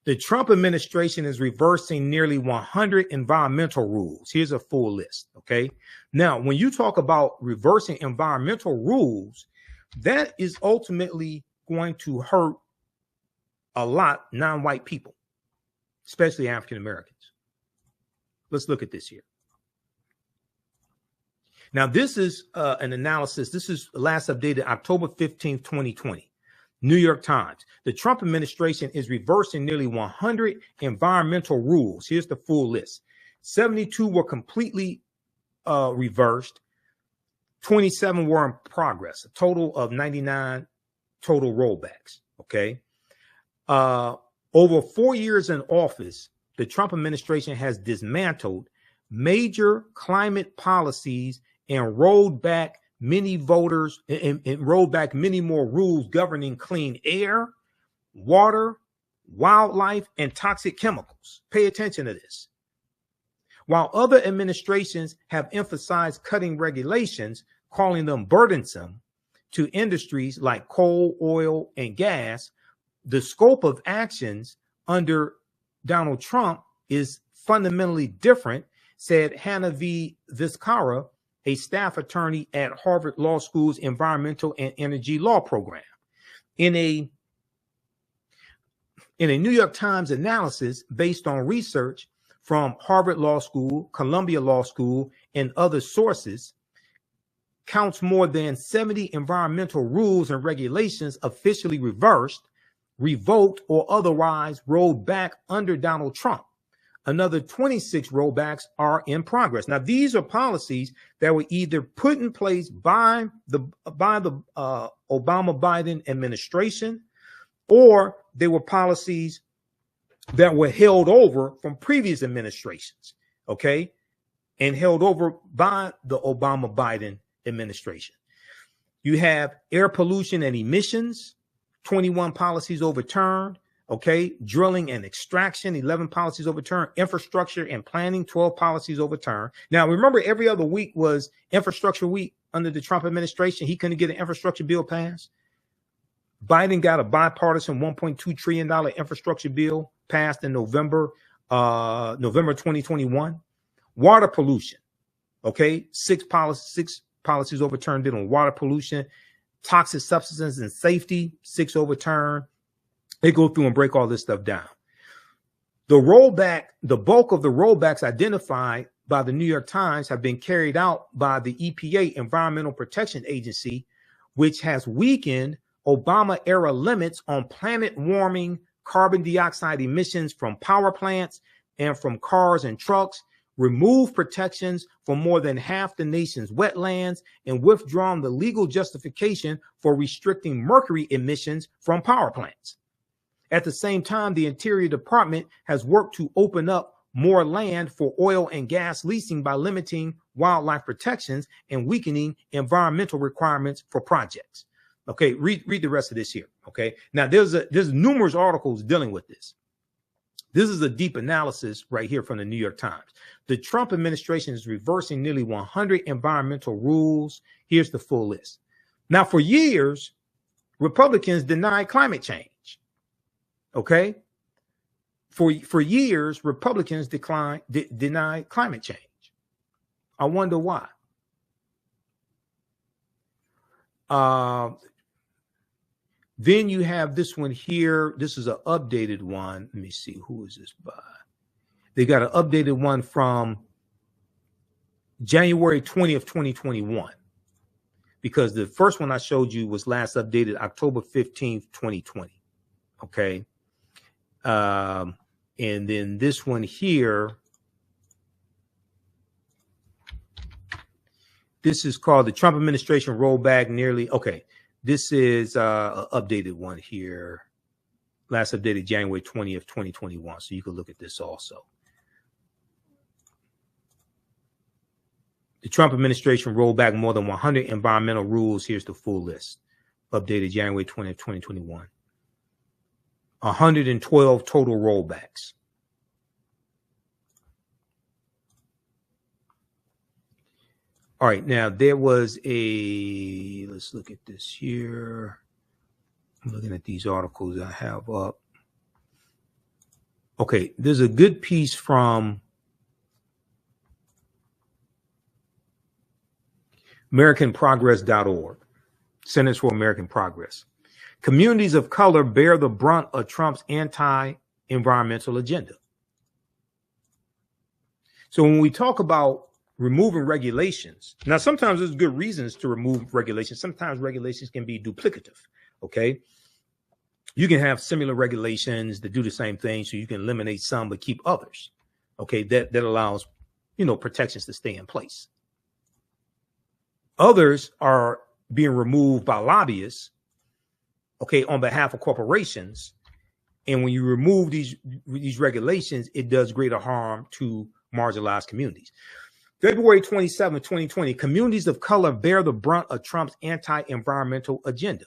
The Trump administration is reversing nearly 100 environmental rules. Here's a full list, okay? Now, when you talk about reversing environmental rules, that is ultimately going to hurt a lot non-white people, especially African Americans. Let's look at this here. Now, this is an analysis. This is last updated October 15th, 2020. New York Times. The Trump administration is reversing nearly 100 environmental rules. Here's the full list. 72 were completely reversed. 27 were in progress. A total of 99 total rollbacks. Okay. Over 4 years in office, the Trump administration has dismantled major climate policies and rolled back many more rules governing clean air, water, wildlife, and toxic chemicals. Pay attention to this. While other administrations have emphasized cutting regulations, calling them burdensome to industries like coal, oil, and gas, the scope of actions under Donald Trump is fundamentally different, said Hannah V. Vizcarra, a staff attorney at Harvard Law School's Environmental and Energy Law program. In a New York Times analysis based on research from Harvard Law School, Columbia Law School, and other sources, counts more than 70 environmental rules and regulations officially reversed, revoked, or otherwise rolled back under Donald Trump. Another 26 rollbacks are in progress. Now, these are policies that were either put in place by the Obama-Biden administration, or they were policies that were held over from previous administrations, okay, and held over by the Obama-Biden administration. You have air pollution and emissions, 21 policies overturned. Okay, drilling and extraction, 11 policies overturned. Infrastructure and planning, 12 policies overturned. Now, remember, every other week was infrastructure week under the Trump administration. He couldn't get an infrastructure bill passed. Biden got a bipartisan $1.2 trillion infrastructure bill passed in November 2021. Water pollution. Okay, six policies overturned on water pollution. Toxic substances and safety, 6 overturned. They go through and break all this stuff down. The bulk of the rollbacks identified by the New York Times have been carried out by the EPA, Environmental Protection Agency, which has weakened Obama-era limits on planet-warming carbon dioxide emissions from power plants and from cars and trucks, removed protections for more than half the nation's wetlands, and withdrawn the legal justification for restricting mercury emissions from power plants. At the same time, the Interior Department has worked to open up more land for oil and gas leasing by limiting wildlife protections and weakening environmental requirements for projects. Okay, read the rest of this here. Okay, now there's numerous articles dealing with this. This is a deep analysis right here from the New York Times. The Trump administration is reversing nearly 100 environmental rules. Here's the full list. Now, for years, Republicans denied climate change. Okay, for years, Republicans denied climate change. I wonder why. Then you have this one here. This is an updated one. Let me see. Who is this by? They got an updated one from January 20th, 2021. Because the first one I showed you was last updated October 15th, 2020. Okay. And then this one here, this is called the Trump administration rollback nearly. Okay. This is an updated one here. Last updated January 20th, 2021. So you can look at this also. The Trump administration rolled back more than 100 environmental rules. Here's the full list. Updated January 20th, 2021. 112 total rollbacks. All right, now there was a, let's look at this here. I'm looking at these articles I have up. Okay, there's a good piece from AmericanProgress.org, Centers for American Progress. Communities of color bear the brunt of Trump's anti-environmental agenda. So when we talk about removing regulations, now sometimes there's good reasons to remove regulations. Sometimes regulations can be duplicative, okay? You can have similar regulations that do the same thing, so you can eliminate some but keep others, okay? That allows, you know, protections to stay in place. Others are being removed by lobbyists, okay, on behalf of corporations. And when you remove these regulations, it does greater harm to marginalized communities. February 27, 2020, communities of color bear the brunt of Trump's anti-environmental agenda.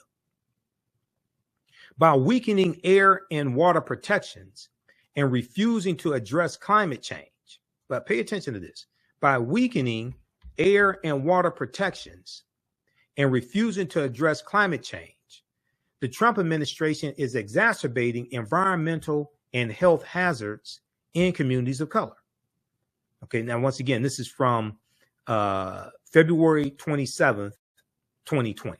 By weakening air and water protections and refusing to address climate change. But pay attention to this. By weakening air and water protections and refusing to address climate change, the Trump administration is exacerbating environmental and health hazards in communities of color. Okay, now once again, this is from February 27th, 2020.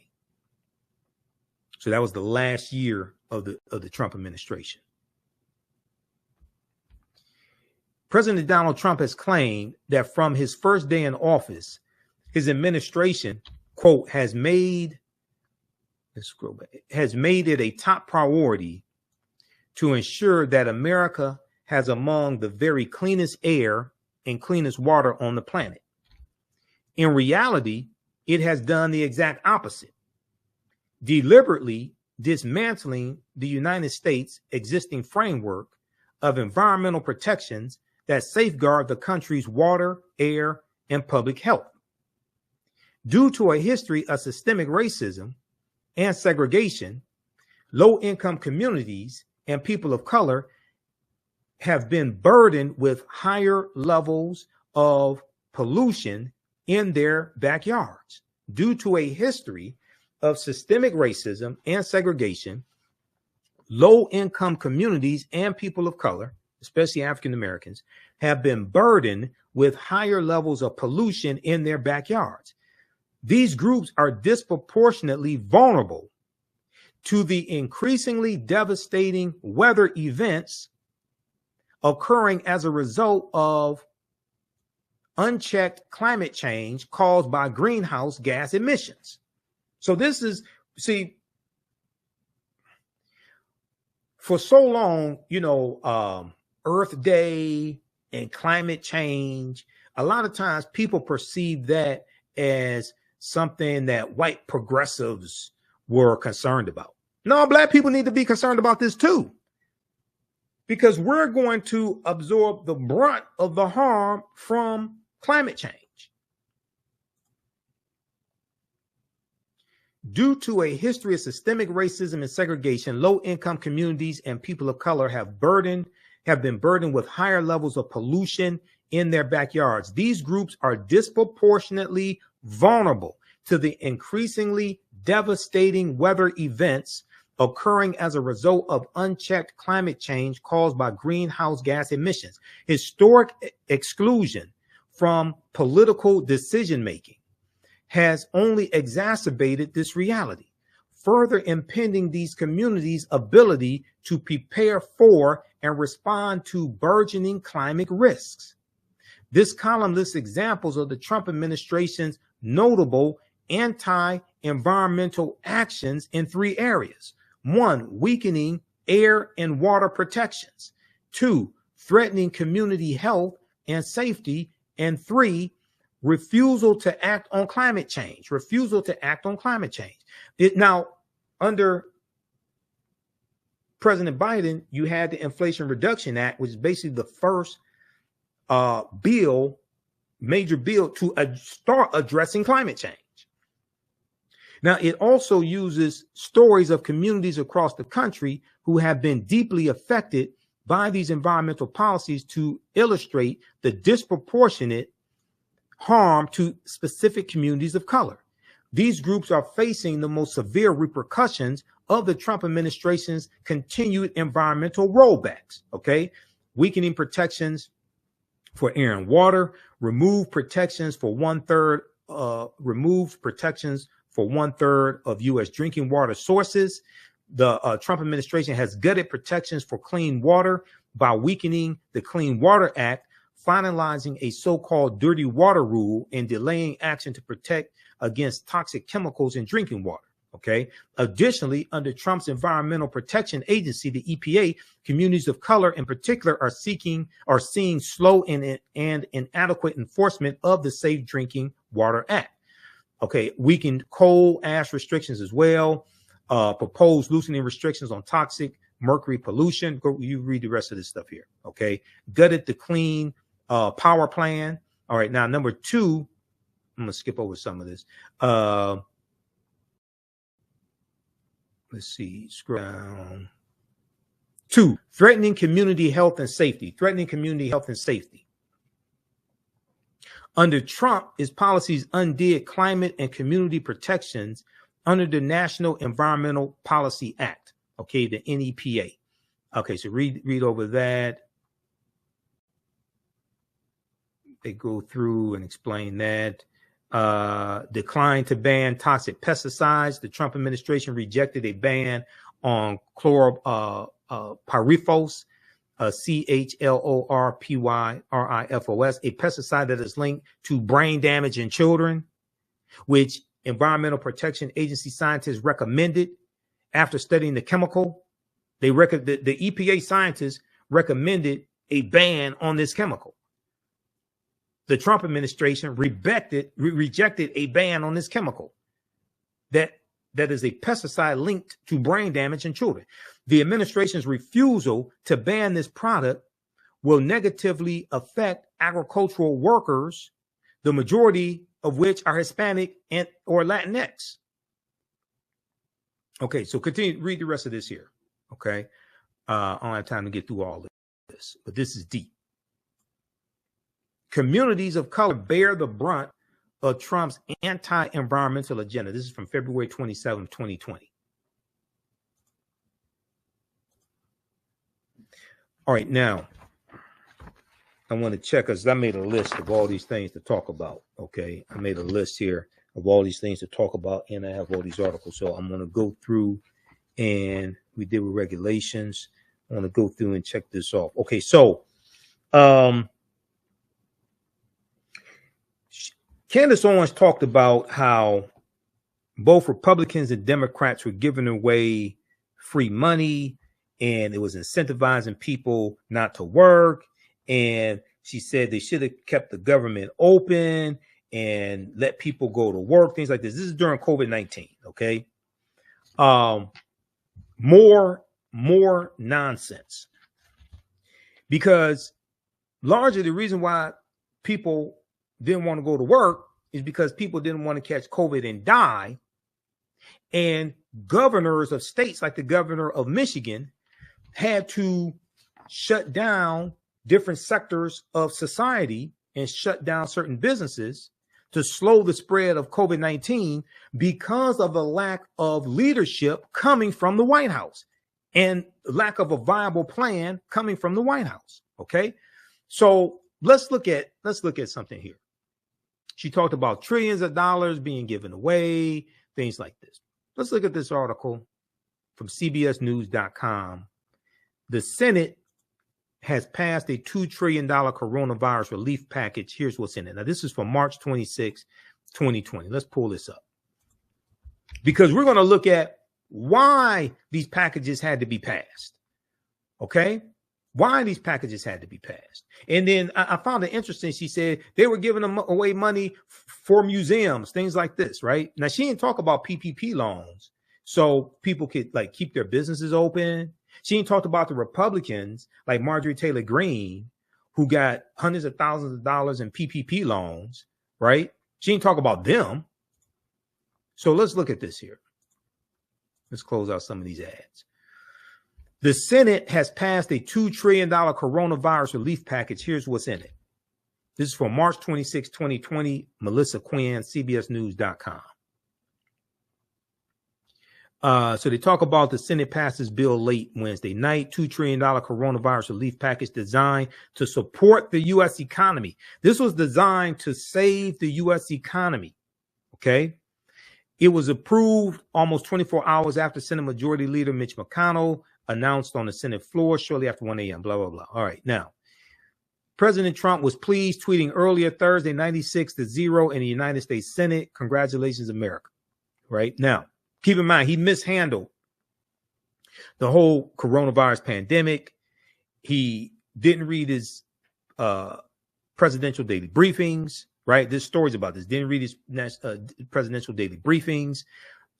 So that was the last year of the Trump administration. President Donald Trump has claimed that from his first day in office, his administration, quote, has made it a top priority to ensure that America has among the very cleanest air and cleanest water on the planet. In reality, it has done the exact opposite, deliberately dismantling the United States' existing framework of environmental protections that safeguard the country's water, air, and public health. Due to a history of systemic racism and segregation, low-income communities and people of color have been burdened with higher levels of pollution in their backyards. Due to a history of systemic racism and segregation, low-income communities and people of color, especially African Americans, have been burdened with higher levels of pollution in their backyards. These groups are disproportionately vulnerable to the increasingly devastating weather events occurring as a result of unchecked climate change caused by greenhouse gas emissions. So this is, see, for so long, you know, Earth Day and climate change, a lot of times people perceive that as something that white progressives were concerned about. No, black people need to be concerned about this too, because we're going to absorb the brunt of the harm from climate change. Due to a history of systemic racism and segregation, low-income communities and people of color have been burdened with higher levels of pollution in their backyards. These groups are disproportionately vulnerable to the increasingly devastating weather events occurring as a result of unchecked climate change caused by greenhouse gas emissions. Historic exclusion from political decision-making has only exacerbated this reality. further impeding these communities' ability to prepare for and respond to burgeoning climate risks. This column lists examples of the Trump administration's notable anti-environmental actions in 3 areas. 1, weakening air and water protections. 2, threatening community health and safety. And 3, refusal to act on climate change. Now, under President Biden, you had the Inflation Reduction Act, which is basically the first major bill to start addressing climate change. Now, it also uses stories of communities across the country who have been deeply affected by these environmental policies to illustrate the disproportionate harm to specific communities of color. These groups are facing the most severe repercussions of the Trump administration's continued environmental rollbacks. Okay, weakening protections for air and water, removed protections for one third of U.S. drinking water sources. The Trump administration has gutted protections for clean water by weakening the Clean Water Act, finalizing a so-called dirty water rule, and delaying action to protect against toxic chemicals in drinking water. Okay. Additionally, under Trump's Environmental Protection Agency, the EPA, communities of color in particular are seeing slow and inadequate enforcement of the Safe Drinking Water Act. Okay. Weakened coal ash restrictions as well. Proposed loosening restrictions on toxic mercury pollution. You read the rest of this stuff here. Okay. Gutted the Clean Power Plan. All right. Now, number 2, I'm going to skip over some of this. Let's see, scroll down. 2, threatening community health and safety. Under Trump, his policies undid climate and community protections under the National Environmental Policy Act. Okay, the NEPA. Okay, so read over that. They go through and explain that. Declined to ban toxic pesticides. The Trump administration rejected a ban on chlorpyrifos, chlorpyrifos, a pesticide that is linked to brain damage in children, which Environmental Protection Agency scientists recommended after studying the chemical. The EPA scientists recommended a ban on this chemical. The Trump administration rejected a ban on this chemical that is a pesticide linked to brain damage in children. The administration's refusal to ban this product will negatively affect agricultural workers, the majority of which are Hispanic and or Latinx. Okay, so continue, read the rest of this here. Okay, I don't have time to get through all of this, but this is deep. Communities of color bear the brunt of Trump's anti-environmental agenda. This is from February 27, 2020. All right, now I want to check, because I made a list of all these things to talk about. Okay, I made a list here of all these things to talk about, and I have all these articles. So I'm going to go through, and we did with regulations. I want to go through and check this off. Okay, so Candace Owens talked about how both Republicans and Democrats were giving away free money, and it was incentivizing people not to work. And she said they should have kept the government open and let people go to work, things like this. This is during COVID-19. Okay. More nonsense, because largely the reason why people didn't want to go to work is because people didn't want to catch COVID and die. And governors of states, like the governor of Michigan, had to shut down different sectors of society and shut down certain businesses to slow the spread of COVID-19 because of the lack of leadership coming from the White House and lack of a viable plan coming from the White House. Okay, so let's look at something here. She talked about trillions of dollars being given away, things like this. Let's look at this article from CBSNews.com. The Senate has passed a $2 trillion coronavirus relief package. Here's what's in it. Now, this is from March 26, 2020. Let's pull this up, because we're going to look at why these packages had to be passed. Okay? Why these packages had to be passed. And then I found it interesting. She said they were giving them away money for museums, things like this, right? Now, she didn't talk about PPP loans so people could like keep their businesses open. She didn't talk about the Republicans like Marjorie Taylor Greene, who got hundreds of thousands of dollars in PPP loans, right? She didn't talk about them. So let's look at this here. Let's close out some of these ads. The Senate has passed a $2 trillion coronavirus relief package. Here's what's in it. This is from March 26, 2020, Melissa Quinn, CBSNews.com. So they talk about the Senate passed this bill late Wednesday night, $2 trillion coronavirus relief package designed to support the U.S. economy. This was designed to save the U.S. economy. Okay. It was approved almost 24 hours after Senate Majority Leader Mitch McConnell announced on the Senate floor shortly after 1 a.m., blah, blah, blah. All right. Now, President Trump was pleased, tweeting earlier Thursday, 96-0 in the United States Senate. Congratulations, America. Right now, keep in mind, he mishandled the whole coronavirus pandemic. He didn't read his presidential daily briefings, right? There's stories about this. Didn't read his presidential daily briefings.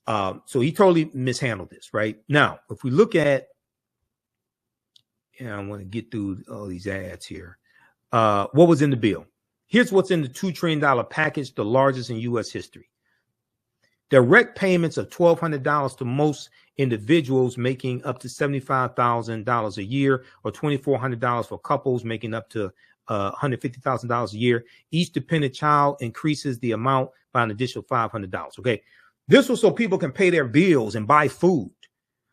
So he totally mishandled this, right? Now, if we look at, I want to get through all these ads here. What was in the bill? Here's what's in the $2 trillion package, the largest in U.S. history. Direct payments of $1,200 to most individuals making up to $75,000 a year, or $2,400 for couples making up to $150,000 a year. Each dependent child increases the amount by an additional $500. Okay. This was so people can pay their bills and buy food,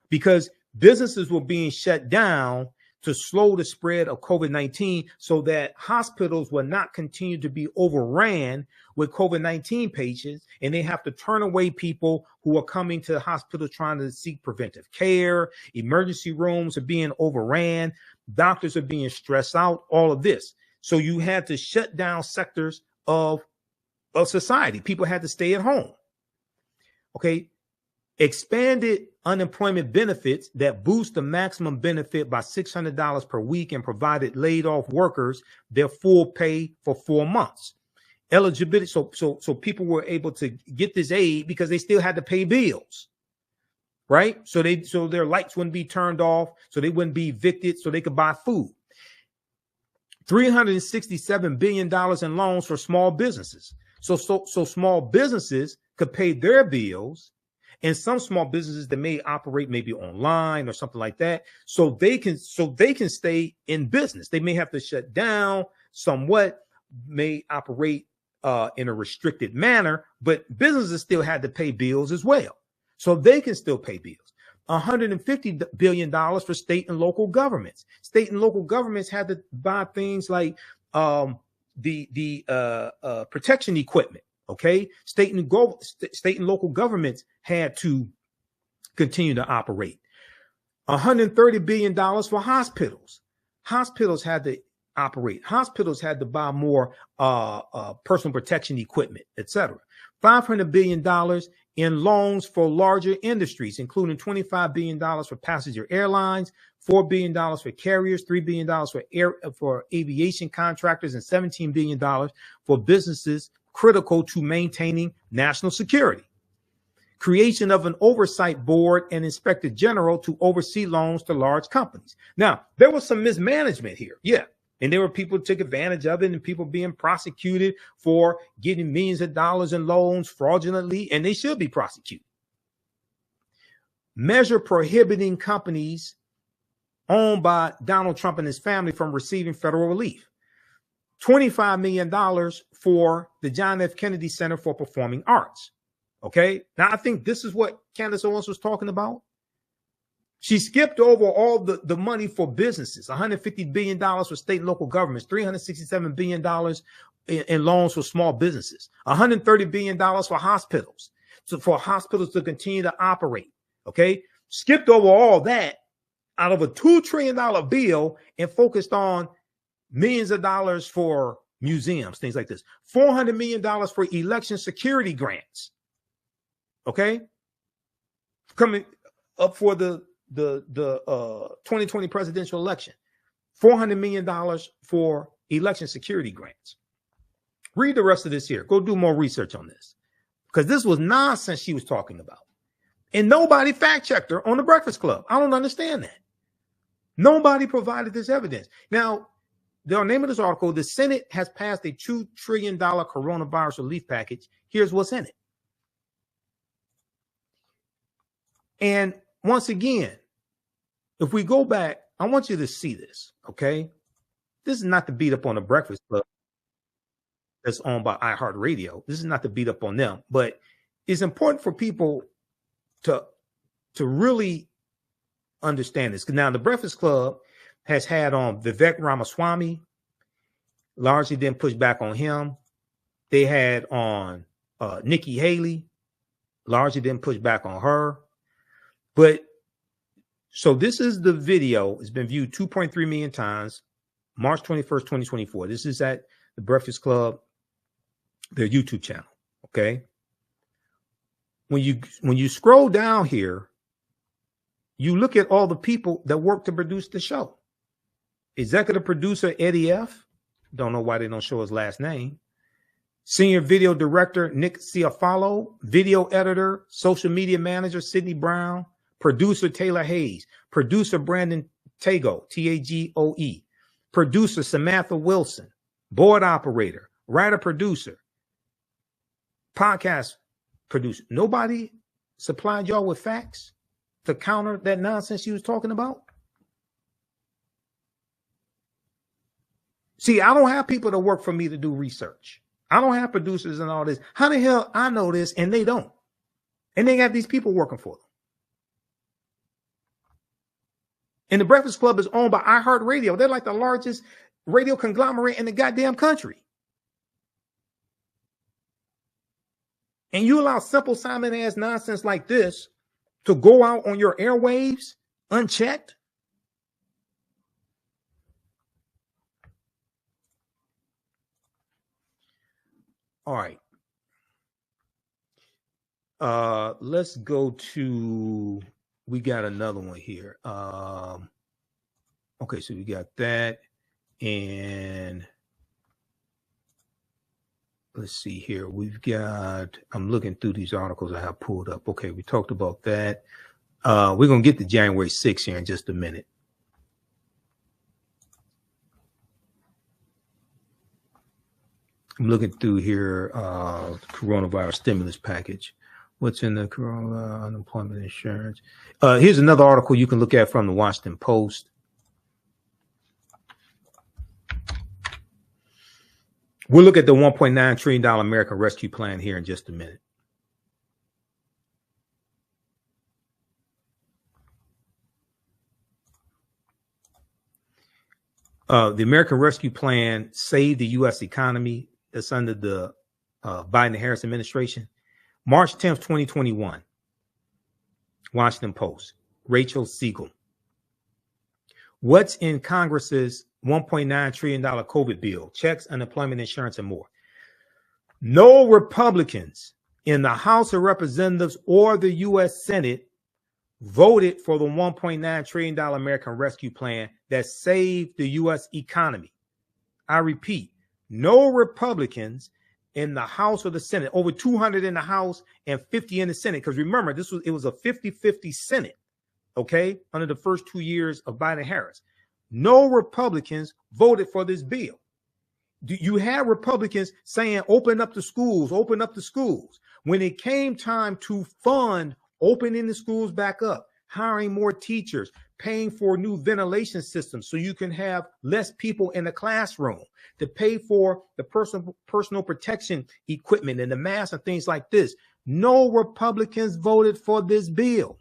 because businesses were being shut down to slow the spread of COVID-19 so that hospitals will not continue to be overran with COVID-19 patients, and they have to turn away people who are coming to the hospital trying to seek preventive care. Emergency rooms are being overran. Doctors are being stressed out, all of this. So you had to shut down sectors of society. People had to stay at home. Okay. Expanded unemployment benefits that boost the maximum benefit by $600 per week and provided laid off workers their full pay for 4 months. Eligibility. So people were able to get this aid because they still had to pay bills, right? So their lights wouldn't be turned off, so they wouldn't be evicted, so they could buy food. $367 billion in loans for small businesses. So small businesses could pay their bills, and some small businesses that may operate maybe online or something like that, so they can stay in business. They may have to shut down somewhat, may operate in a restricted manner, but businesses still had to pay bills as well, so they can still pay bills. $150 billion for state and local governments. State and local governments had to buy things like the protection equipment. Okay, state and local governments had to continue to operate. $130 billion for hospitals. Hospitals had to operate. Hospitals had to buy more personal protection equipment, etc. $500 billion in loans for larger industries, including $25 billion for passenger airlines, $4 billion for carriers, $3 billion for aviation contractors, and $17 billion for businesses critical to maintaining national security. Creation of an oversight board and inspector general to oversee loans to large companies. Now, there was some mismanagement here. Yeah. And there were people who took advantage of it, and people being prosecuted for getting millions of dollars in loans fraudulently, and they should be prosecuted. Measure prohibiting companies owned by Donald Trump and his family from receiving federal relief. $25 million for the John F. Kennedy Center for Performing Arts. Okay. Now, I think this is what Candace Owens was talking about. She skipped over all the money for businesses, $150 billion for state and local governments, $367 billion in loans for small businesses, $130 billion for hospitals, for hospitals to continue to operate. Okay. Skipped over all that out of a $2 trillion bill and focused on millions of dollars for museums, things like this. $400 million for election security grants. Okay. Coming up for the 2020 presidential election. $400 million for election security grants. Read the rest of this here. Go do more research on this. Because this was nonsense she was talking about. And nobody fact-checked her on the Breakfast Club. I don't understand that. Nobody provided this evidence. Now, the name of this article, the Senate has passed a $2 trillion coronavirus relief package. Here's what's in it. And once again, if we go back, I want you to see this, okay? This is not to beat up on the Breakfast Club that's owned by iHeartRadio. This is not to beat up on them, but it's important for people to really understand this. Now, the Breakfast Club has had on Vivek Ramaswamy, largely didn't push back on him. They had on Nikki Haley, largely didn't push back on her. But so this is the video. It's been viewed 2.3 million times, March 21st, 2024. This is at the Breakfast Club, their YouTube channel. Okay. When you scroll down here, you look at all the people that work to produce the show. Executive producer Eddie F. Don't know why they don't show his last name. Senior video director Nick Ciafalo, video editor, social media manager Sydney Brown, producer Taylor Hayes, producer Brandon Tagoe, Tagoe, producer Samantha Wilson, board operator, writer producer, podcast producer. Nobody supplied y'all with facts to counter that nonsense you was talking about? See, I don't have people that work for me to do research. I don't have producers and all this. How the hell I know this and they don't? And they got these people working for them. And the Breakfast Club is owned by iHeartRadio. They're like the largest radio conglomerate in the goddamn country. And you allow Simple Simon ass nonsense like this to go out on your airwaves unchecked? All right. Let's go to, we got another one here. Okay, so we got that. And let's see here. We've got, I'm looking through these articles I have pulled up. Okay, we talked about that. We're going to get to January 6th here in just a minute. I'm looking through here, coronavirus stimulus package. What's in the corona unemployment insurance? Here's another article you can look at from the Washington Post. We'll look at the $1.9 trillion American Rescue Plan here in just a minute. The American Rescue Plan saved the U.S. economy. That's under the Biden-Harris administration. March 10th, 2021. Washington Post. Rachel Siegel. What's in Congress's $1.9 trillion COVID bill? Checks, unemployment insurance, and more. No Republicans in the House of Representatives or the U.S. Senate voted for the $1.9 trillion American Rescue Plan that saved the U.S. economy. I repeat, no Republicans in the House or the Senate, over 200 in the House and 50 in the Senate. Because remember, it was a 50-50 Senate, okay, under the first 2 years of Biden-Harris. No Republicans voted for this bill. You had Republicans saying, open up the schools, open up the schools. When it came time to fund opening the schools back up, hiring more teachers, paying for new ventilation systems so you can have less people in the classroom, to pay for the personal protection equipment and the masks and things like this. No Republicans voted for this bill.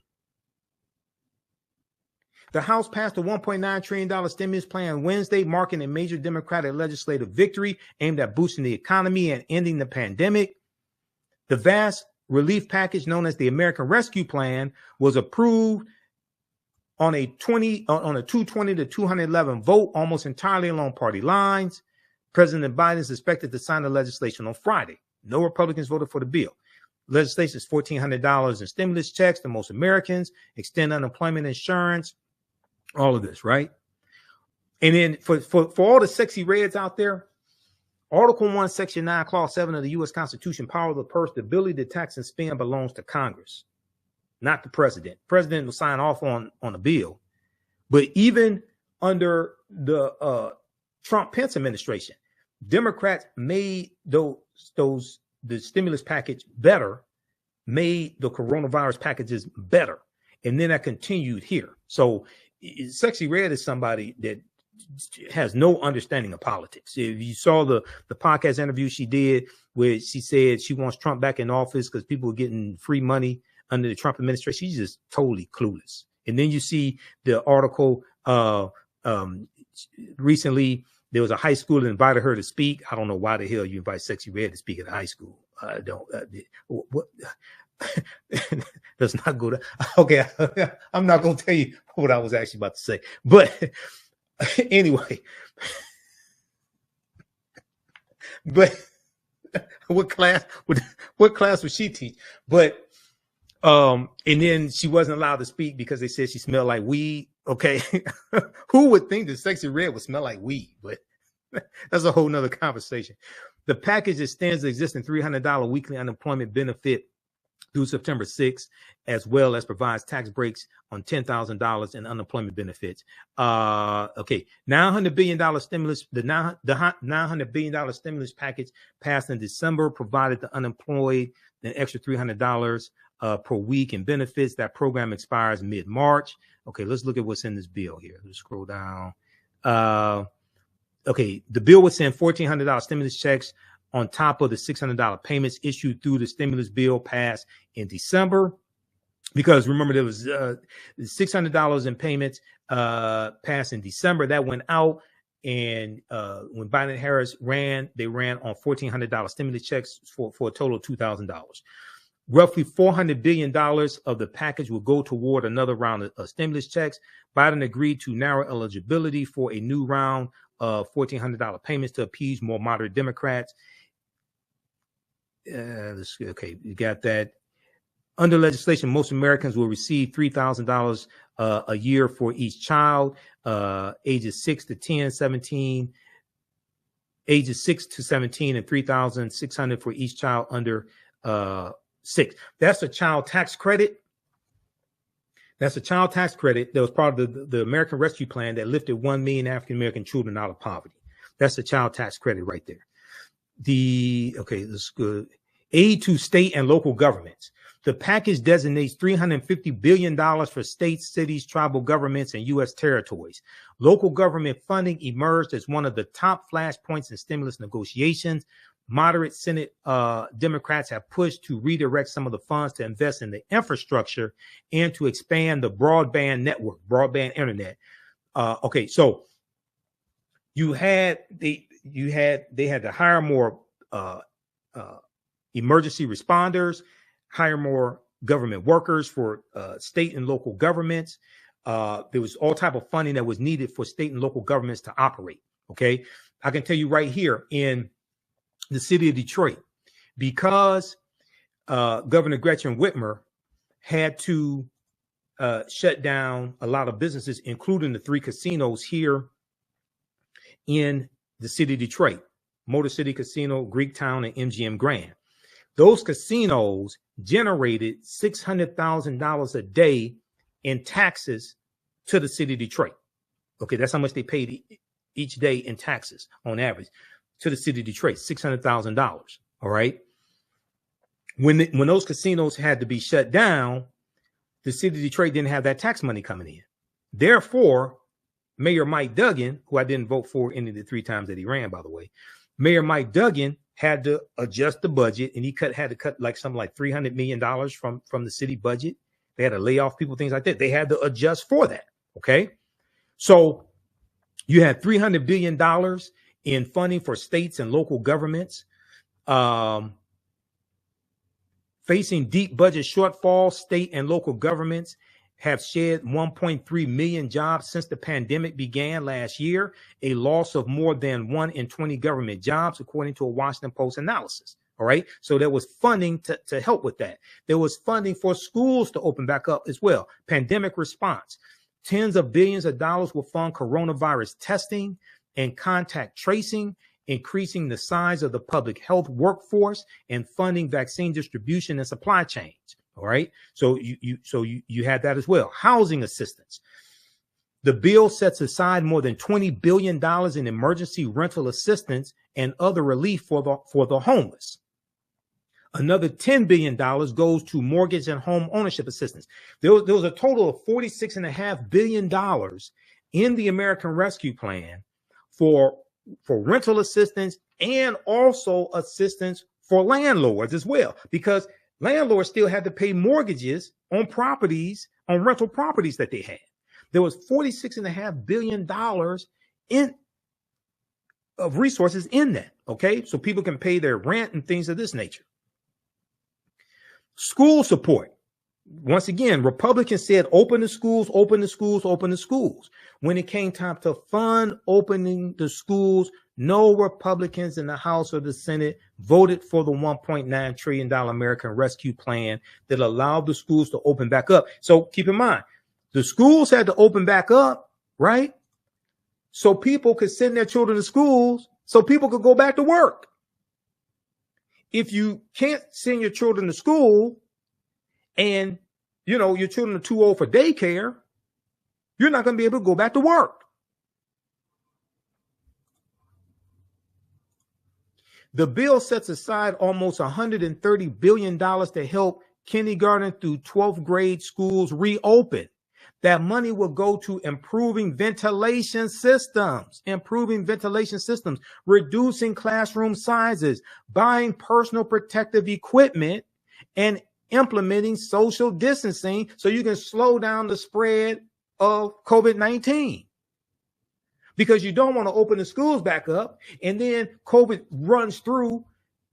The House passed a $1.9 trillion stimulus plan Wednesday, marking a major Democratic legislative victory aimed at boosting the economy and ending the pandemic. The vast relief package known as the American Rescue Plan was approved on a 220 to 211 vote, almost entirely along party lines. President Biden is expected to sign the legislation on Friday. No Republicans voted for the bill. Legislation is $1,400 in stimulus checks to most Americans, extend unemployment insurance, all of this, right? And then for all the sexy reds out there, Article 1, Section 9, Clause 7 of the U.S. Constitution, power of the purse, the ability to tax and spend belongs to Congress, not the president. The president will sign off on a bill. But even under the Trump-Pence administration, Democrats made the stimulus package better, made the coronavirus packages better. And then that continued here. So Sexy Red is somebody that has no understanding of politics. If you saw the podcast interview she did where she said she wants Trump back in office because people are getting free money under the Trump administration, she's just totally clueless. And then you see the article recently, there was a high school that invited her to speak. I don't know why the hell you invite Sexy Red to speak at a high school. I don't. What? Let's not go to. Okay, I'm not going to tell you what I was actually about to say. But anyway, but what class would she teach? But and then she wasn't allowed to speak because they said she smelled like weed. Okay, who would think that Sexy Red would smell like weed? But that's a whole nother conversation. The package extends the existing $300 weekly unemployment benefit through September 6th, as well as provides tax breaks on $10,000 in unemployment benefits. Okay, $900 billion stimulus. The $900 billion stimulus package passed in December provided the unemployed an extra $300 per week in benefits. That program expires mid-March. Okay, let's look at what's in this bill here. Let's scroll down. Okay, the bill would send $1,400 stimulus checks on top of the $600 payments issued through the stimulus bill passed in December. Because remember, there was $600 in payments passed in December. That went out. And when Biden and Harris ran, they ran on $1,400 stimulus checks for a total of $2,000. Roughly $400 billion of the package will go toward another round of stimulus checks. Biden agreed to narrow eligibility for a new round of $1,400 payments to appease more moderate Democrats. Okay, you got that. Under legislation, most Americans will receive $3,000 a year for each child, ages 6 to 10, 17, ages 6 to 17, and $3,600 for each child under 6. That's a child tax credit. That's a child tax credit that was part of the American Rescue Plan that lifted 1 million African-American children out of poverty. That's a child tax credit right there. Okay, that's good. Aid to state and local governments. The package designates $350 billion for states, cities, tribal governments, and U.S. territories. Local government funding emerged as one of the top flashpoints in stimulus negotiations. Moderate Senate Democrats have pushed to redirect some of the funds to invest in the infrastructure and to expand the broadband network, broadband internet. Okay, so they had to hire more emergency responders, hire more government workers for state and local governments. There was all type of funding that was needed for state and local governments to operate. Okay, I can tell you right here in the city of Detroit, because Governor Gretchen Whitmer had to shut down a lot of businesses, including the 3 casinos here in the city of Detroit: Motor City Casino, Greektown, and MGM Grand. Those casinos generated $600,000 a day in taxes to the city of Detroit. Okay, that's how much they paid each day in taxes on average to the city of Detroit, $600,000. All right. When those casinos had to be shut down, the city of Detroit didn't have that tax money coming in. Therefore, Mayor Mike Duggan, who I didn't vote for any of the 3 times that he ran, by the way, Mayor Mike Duggan had to adjust the budget, and he had to cut like $300 million from the city budget. They had to lay off people, things like that. They had to adjust for that. Okay. So you had $300 billion in funding for states and local governments. Facing deep budget shortfalls, state and local governments have shed 1.3 million jobs since the pandemic began last year, a loss of more than 1 in 20 government jobs, according to a Washington Post analysis. All right. So there was funding to help with that. There was funding for schools to open back up as well. Pandemic response. Tens of billions of dollars will fund coronavirus testing and contact tracing, increasing the size of the public health workforce and funding vaccine distribution and supply chains. All right. So you had that as well. Housing assistance. The bill sets aside more than $20 billion in emergency rental assistance and other relief for the homeless. Another $10 billion goes to mortgage and home ownership assistance. There was a total of $46.5 billion in the American Rescue Plan for rental assistance and also assistance for landlords as well, because landlords still had to pay mortgages on properties, on rental properties that they had. There was $46.5 billion of resources in that. Okay, so people can pay their rent and things of this nature. School support. Once again, Republicans said, open the schools, open the schools, open the schools. When it came time to fund opening the schools, no Republicans in the House or the Senate voted for the $1.9 trillion American Rescue Plan that allowed the schools to open back up. So keep in mind, the schools had to open back up, right? So people could send their children to schools, so people could go back to work. If you can't send your children to school and, you know, your children are too old for daycare, you're not going to be able to go back to work. The bill sets aside almost $130 billion to help kindergarten through 12th grade schools reopen. That money will go to improving ventilation systems, reducing classroom sizes, buying personal protective equipment, and implementing social distancing so you can slow down the spread of COVID-19. Because you don't want to open the schools back up and then COVID runs through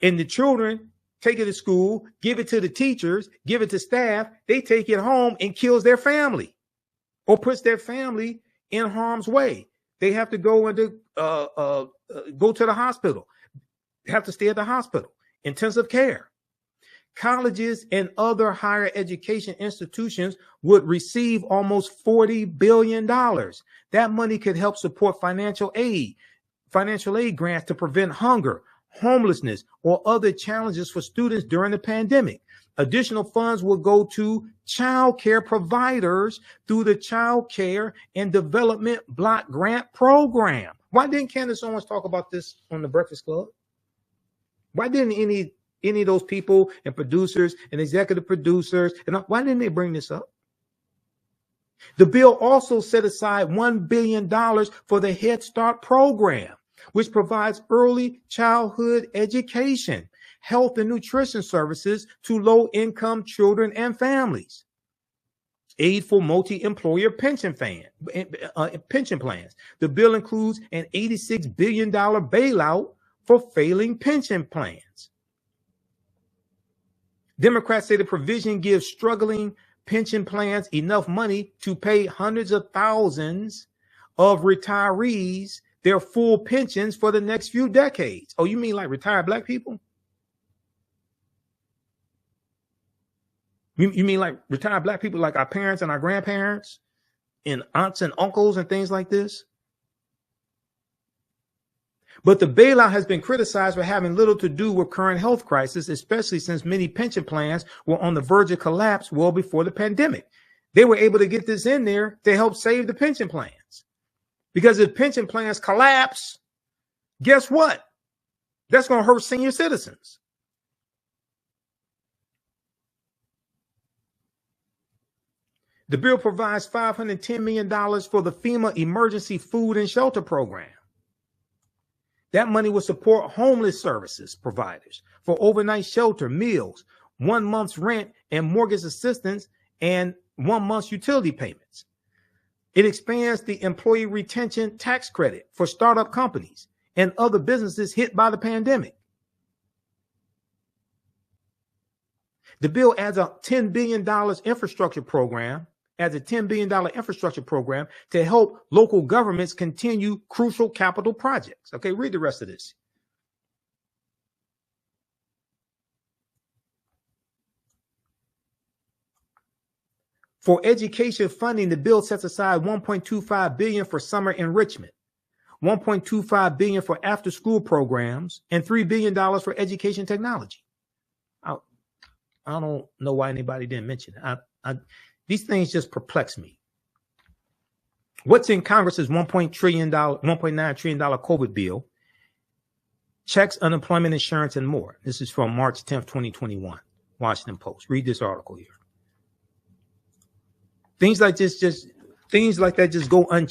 and the children take it to school, give it to the teachers, give it to staff, they take it home and kills their family or puts their family in harm's way. They have to go go to the hospital, have to stay at the hospital, intensive care. Colleges and other higher education institutions would receive almost $40 billion. That money could help support financial aid grants to prevent hunger, homelessness, or other challenges for students during the pandemic. Additional funds will go to child care providers through the Child Care and Development Block Grant Program. Why didn't Candace Owens talk about this on the Breakfast Club? Why didn't any of those people and producers and executive producers, and why didn't they bring this up? The bill also set aside $1 billion for the Head Start program, which provides early childhood education, health and nutrition services to low-income children and families. Aid for multi-employer pension plans. The bill includes an $86 billion bailout for failing pension plans. Democrats say the provision gives struggling pension plans enough money to pay hundreds of thousands of retirees their full pensions for the next few decades. Oh, you mean like retired black people? You mean like retired black people, like our parents and our grandparents and aunts and uncles and things like this? But the bailout has been criticized for having little to do with current health crisis, especially since many pension plans were on the verge of collapse well before the pandemic. They were able to get this in there to help save the pension plans. Because if pension plans collapse, guess what? That's going to hurt senior citizens. The bill provides $510 million for the FEMA Emergency Food and Shelter Program. That money will support homeless services providers for overnight shelter, meals, 1 month's rent and mortgage assistance, and 1 month's utility payments. It expands the employee retention tax credit for startup companies and other businesses hit by the pandemic. The bill adds a $10 billion infrastructure program, to help local governments continue crucial capital projects. Okay, read the rest of this. For education funding, the bill sets aside $1.25 billion for summer enrichment, $1.25 billion for after-school programs, and $3 billion for education technology. I don't know why anybody didn't mention it. These things just perplex me. What's in Congress's $1.9 trillion COVID bill, checks, unemployment insurance, and more. This is from March 10th, 2021, Washington Post. Read this article here. Things like that just go unchecked.